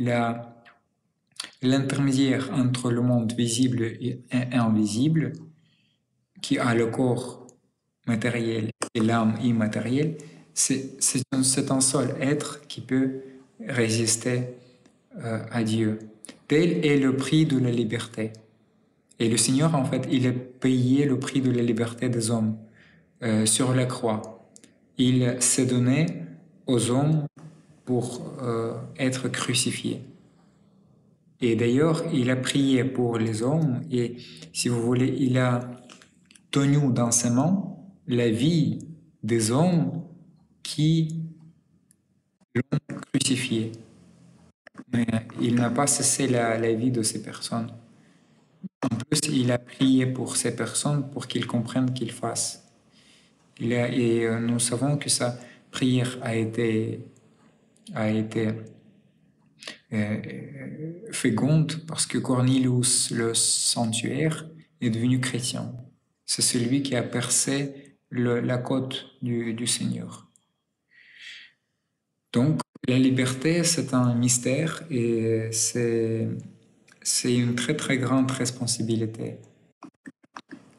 l'intermédiaire entre le monde visible et invisible, qui a le corps matériel et l'âme immatérielle, c'est un seul être qui peut résister à Dieu. Tel est le prix de la liberté. Et le Seigneur, en fait, il a payé le prix de la liberté des hommes sur la croix. Il s'est donné aux hommes pour être crucifié. Et d'ailleurs, il a prié pour les hommes et, si vous voulez, il a tenu dans ses mains la vie des hommes qui l'ont crucifié. Mais il n'a pas cessé la vie de ces personnes. En plus, il a prié pour ces personnes pour qu'ils comprennent qu'ils fassent. Et nous savons que sa prière a été féconde parce que Cornelius, le sanctuaire, est devenu chrétien. C'est celui qui a percé la côte du Seigneur. Donc, la liberté, c'est un mystère et c'est une très très grande responsabilité.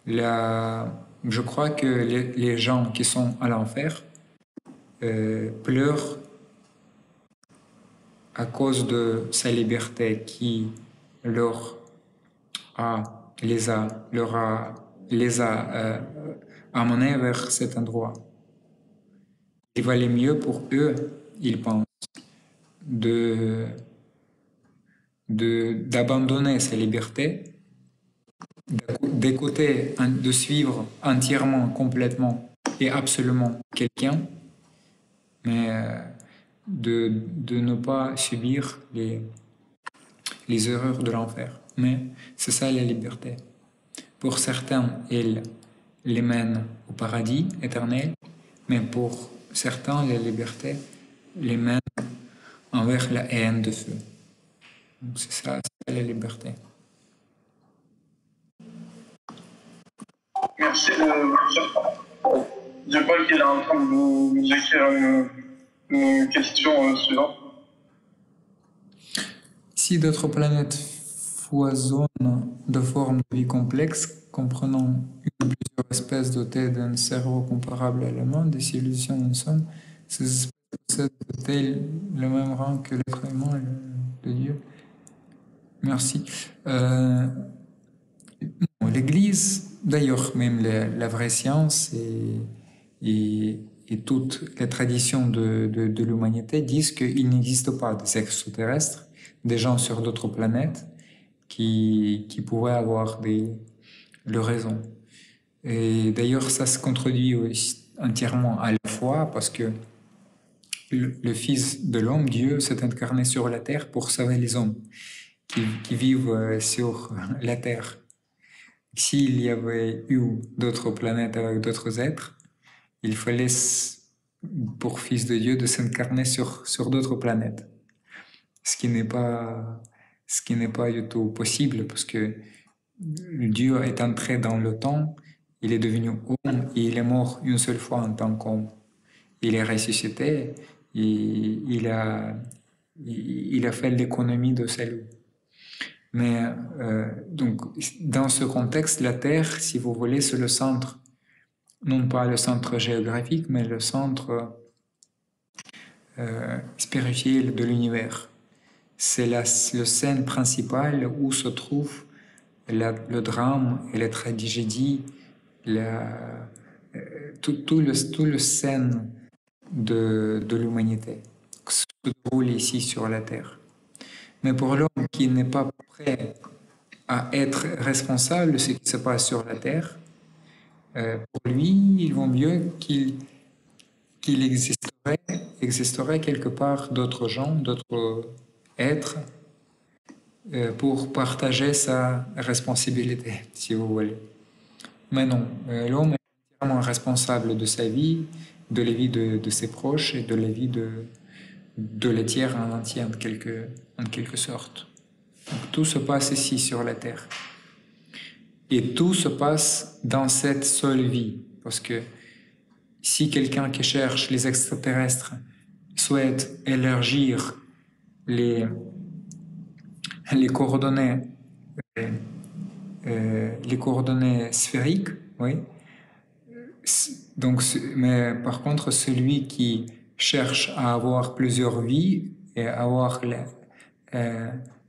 Je crois que les gens qui sont à l'enfer pleurent à cause de sa liberté qui les a amenés vers cet endroit. Il valait mieux pour eux, ils pensent, d'abandonner sa liberté, d'écouter, de suivre entièrement, complètement et absolument quelqu'un, mais de ne pas subir les erreurs de l'enfer. Mais c'est ça la liberté. Pour certains, elle les mène au paradis éternel, mais pour certains, la liberté les mène envers la haine de feu. Donc c'est ça la liberté. Merci de Paul qui est en train de nous écrire une question suivante. Si d'autres planètes foisonnent de formes de vie complexes, comprenant une ou plusieurs espèces dotées d'un cerveau comparable à la nôtre, des civilisations en somme, ces espèces possèdent-elles le même rang que l'être humain de Dieu? Merci. L'Église, d'ailleurs même la vraie science et toutes les traditions de l'humanité disent qu'il n'existe pas des extraterrestres, des gens sur d'autres planètes qui pourraient avoir le raison. Et d'ailleurs, ça se contredit aussi entièrement à la fois parce que le Fils de l'homme, Dieu, s'est incarné sur la terre pour sauver les hommes qui vivent sur la terre. S'il y avait eu d'autres planètes avec d'autres êtres, il fallait pour Fils de Dieu de s'incarner sur d'autres planètes. Ce qui n'est pas du tout possible parce que Dieu est entré dans le temps, il est devenu homme et il est mort une seule fois en tant qu'homme. Il est ressuscité et il a fait l'économie de salut. Mais donc, dans ce contexte, la Terre, si vous voulez, c'est le centre, non pas le centre géographique, mais le centre spirituel de l'univers. C'est la scène principale où se trouve le drame et la tragédie, tout le scène de l'humanité qui se déroule ici sur la Terre. Mais pour l'homme qui n'est pas prêt à être responsable de ce qui se passe sur la Terre, pour lui, il vaut mieux qu'il existerait quelque part d'autres gens, d'autres êtres, pour partager sa responsabilité, si vous voulez. Mais non, l'homme est entièrement responsable de sa vie, de la vie de ses proches et de la vie de la terre en entier, en quelque sorte. Donc, tout se passe ici sur la terre. Et tout se passe dans cette seule vie. Parce que si quelqu'un qui cherche les extraterrestres souhaite élargir les coordonnées sphériques, oui. Donc, mais par contre, celui qui cherche à avoir plusieurs vies et à avoir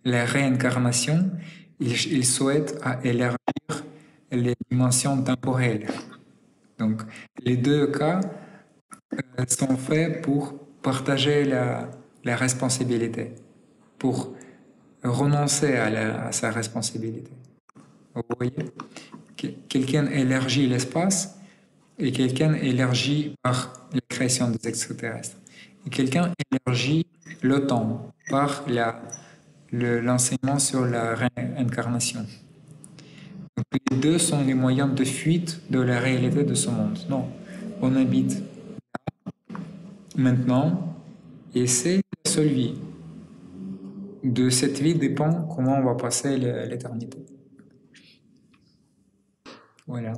la réincarnation, il souhaite à élargir les dimensions temporelles. Donc, les deux cas sont faits pour partager la responsabilité, pour renoncer à sa responsabilité. Vous voyez, quelqu'un élargit l'espace et quelqu'un élargit par la création des extraterrestres. Et quelqu'un élargit le temps par l'enseignement sur la réincarnation. Donc, les deux sont les moyens de fuite de la réalité de ce monde. Non, on habite là, maintenant, et c'est la seule vie. De cette vie dépend comment on va passer l'éternité. Voilà.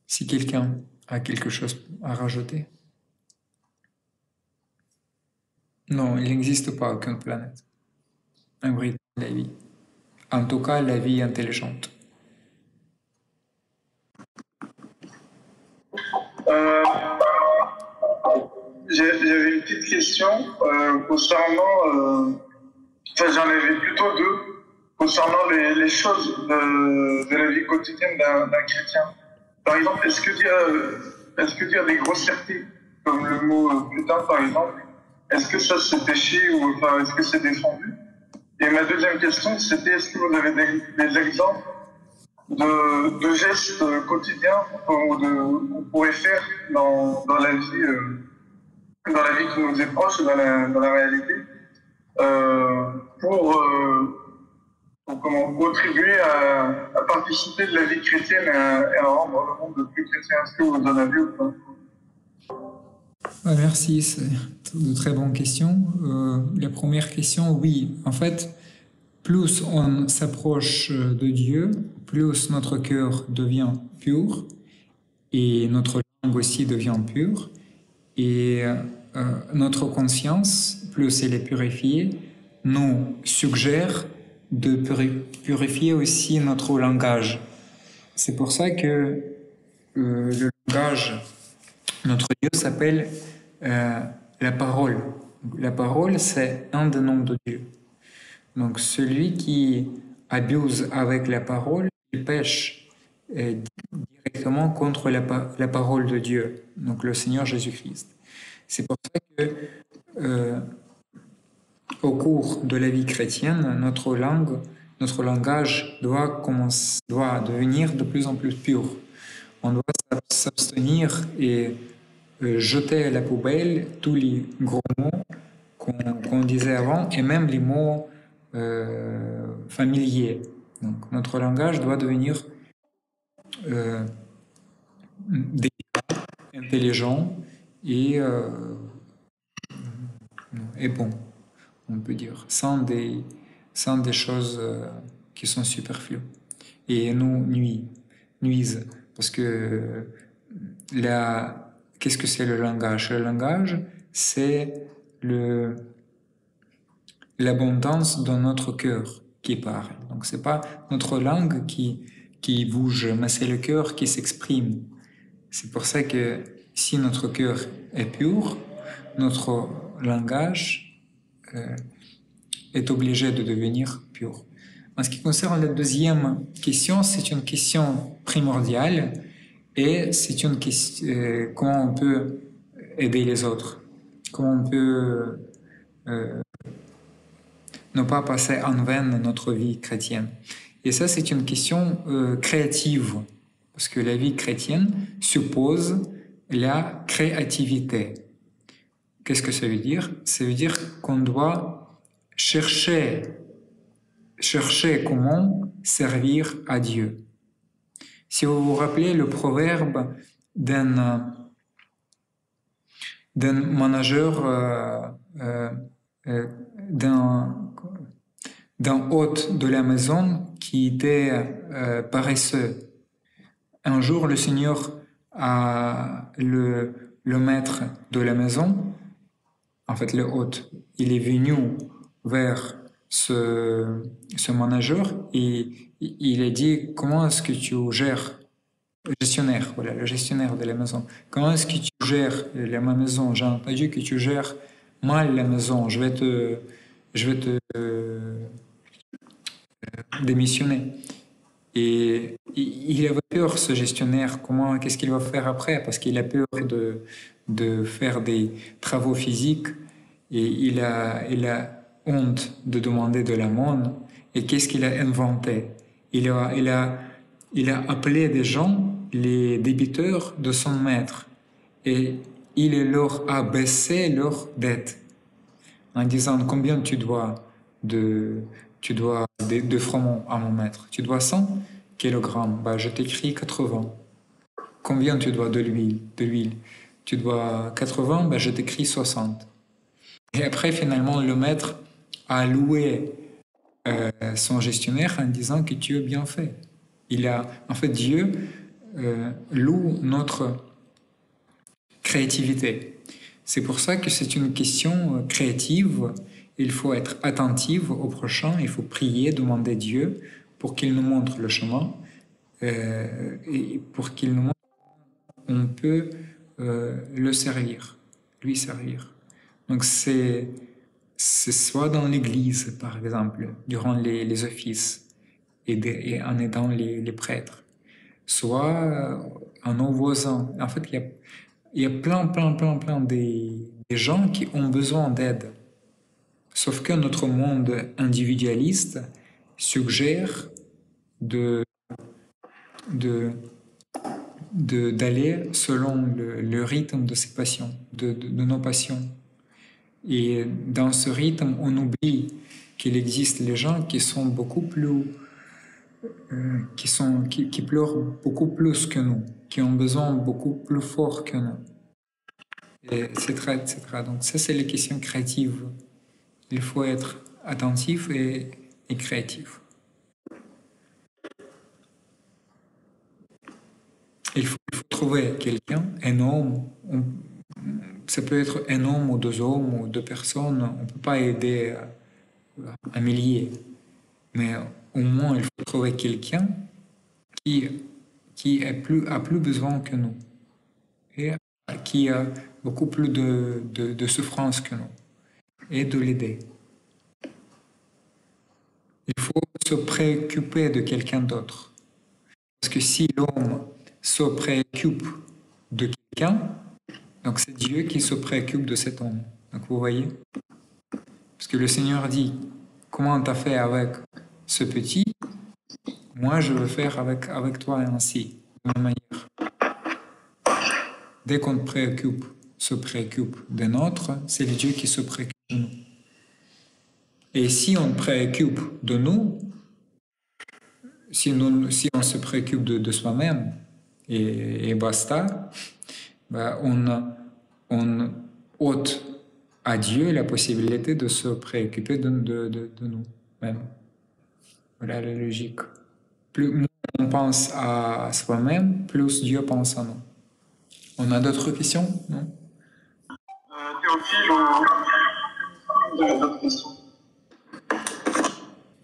Si quelqu'un a quelque chose à rajouter. Non, il n'existe pas aucune planète hybride de la vie. En tout cas, la vie intelligente. J'avais une petite question concernant, j'en avais plutôt deux, concernant les choses de la vie quotidienne d'un chrétien. Par exemple, est-ce que dire des grossièretés, comme le mot putain par exemple, est-ce que ça c'est péché ou enfin, est-ce que c'est défendu? Et ma deuxième question, c'était est-ce que vous avez des exemples de gestes quotidiens qu'on pourrait faire dans la vie qui nous est proche, dans la réalité, pour contribuer à participer de la vie chrétienne et à rendre le monde plus chrétien. Est-ce que vous en avez ou pas? Merci, c'est de très bonnes questions. La première question, oui. En fait, plus on s'approche de Dieu, plus notre cœur devient pur et notre langue aussi devient pure. Et notre conscience, plus elle est purifiée, nous suggère de purifier aussi notre langage. C'est pour ça que le langage, notre Dieu s'appelle la parole. La parole, c'est un des noms de Dieu. Donc celui qui abuse avec la parole, il pêche directement contre la parole de Dieu, donc le Seigneur Jésus-Christ. C'est pour ça que au cours de la vie chrétienne, notre langage doit devenir de plus en plus pur. On doit s'abstenir et jeter à la poubelle tous les gros mots qu'on disait avant et même les mots familiers. Donc, notre langage doit devenir intelligent et bon, on peut dire, sans des choses qui sont superflues et nous nuisent. Parce que qu'est-ce que c'est le langage? Le langage, c'est l'abondance dans notre cœur qui parle. Donc, c'est pas notre langue qui bouge, mais c'est le cœur qui s'exprime. C'est pour ça que si notre cœur est pur, notre langage est obligé de devenir pur. En ce qui concerne la deuxième question, c'est une question primordiale et c'est une question comment on peut aider les autres, comment on peut ne pas passer en vaine notre vie chrétienne. Et ça, c'est une question créative, parce que la vie chrétienne suppose la créativité. Qu'est-ce que ça veut dire? Ça veut dire qu'on doit chercher comment servir à Dieu. Si vous vous rappelez le proverbe d'un manager, d'un hôte de la maison qui était paresseux. Un jour, le Seigneur a le maître de la maison, en fait le hôte, il est venu vers ce manager et il a dit comment est-ce que tu gères le gestionnaire de la maison, comment est-ce que tu gères la maison, j'ai entendu que tu gères mal la maison, je vais te démissionner. Et il avait peur, ce gestionnaire, qu'est-ce qu'il va faire après, parce qu'il a peur de faire des travaux physiques et il a honte de demander de l'amende. Et qu'est-ce qu'il a inventé? Il a appelé des gens, les débiteurs de son maître, et il leur a baissé leur dette en disant combien tu dois de froment à mon maître. Tu dois 100 kilogrammes, je t'écris 80. Combien tu dois de l'huile? Tu dois 80, je t'écris 60. Et après, finalement, le maître a loué son gestionnaire en disant que tu as bien fait. En fait, Dieu loue notre créativité. C'est pour ça que c'est une question créative. Il faut être attentif au prochain, il faut prier, demander Dieu pour qu'il nous montre le chemin et pour qu'il nous montre on peut le servir, lui servir. Donc c'est soit dans l'église, par exemple, durant les offices et en aidant les prêtres, soit en nos voisins. En fait, il y a plein des gens qui ont besoin d'aide. Sauf que notre monde individualiste suggère d'aller selon le rythme de ses passions, de nos passions. Et dans ce rythme, on oublie qu'il existe les gens qui sont beaucoup plus, qui pleurent beaucoup plus que nous, qui ont besoin beaucoup plus fort que nous, etc., etc. Donc ça, c'est les questions créatives. Il faut être attentif et créatif. Il faut trouver quelqu'un, un homme, ça peut être un homme ou deux hommes ou deux personnes, on ne peut pas aider un millier, mais au moins il faut trouver quelqu'un qui a plus besoin que nous et qui a beaucoup plus de souffrance que nous et de l'aider. Il faut se préoccuper de quelqu'un d'autre. Parce que si l'homme se préoccupe de quelqu'un, donc c'est Dieu qui se préoccupe de cet homme. Donc vous voyez? Parce que le Seigneur dit, comment tu as fait avec ce petit, moi je veux faire avec toi ainsi, de la même manière. Dès qu'on se préoccupe de notre, c'est le Dieu qui se préoccupe de nous. Et si on préoccupe de nous, si on se préoccupe de soi-même et basta, ben on ôte à Dieu la possibilité de se préoccuper de nous-mêmes. Voilà la logique. Plus on pense à soi-même, plus Dieu pense à nous. On a d'autres questions, non? Théophile, on a d'autres questions.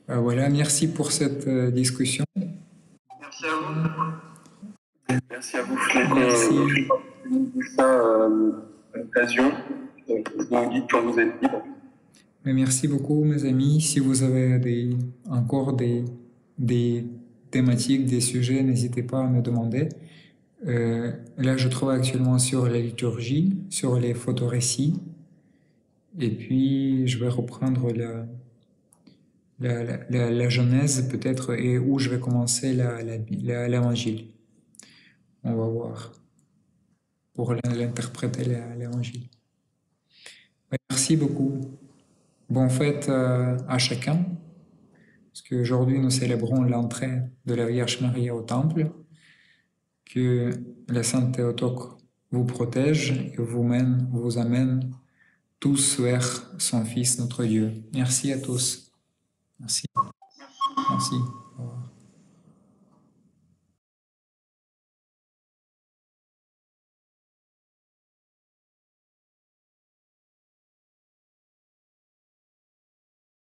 Voilà, merci pour cette discussion. Merci à vous. Merci à vous. Merci. Ça à l'occasion. Je vous invite quand vous êtes libre. Mais merci beaucoup, mes amis. Si vous avez encore des thématiques, des sujets, n'hésitez pas à me demander. Là, je travaille actuellement sur la liturgie, sur les photorécits. Et puis, je vais reprendre la Genèse peut-être et où je vais commencer l'évangile. On va voir pour l'interpréter l'évangile. Merci beaucoup. Bonne fête à chacun, parce qu'aujourd'hui nous célébrons l'entrée de la Vierge Marie au Temple. Que la Sainte Théotokos vous protège et vous amène tous vers son Fils, notre Dieu. Merci à tous. Merci. Merci.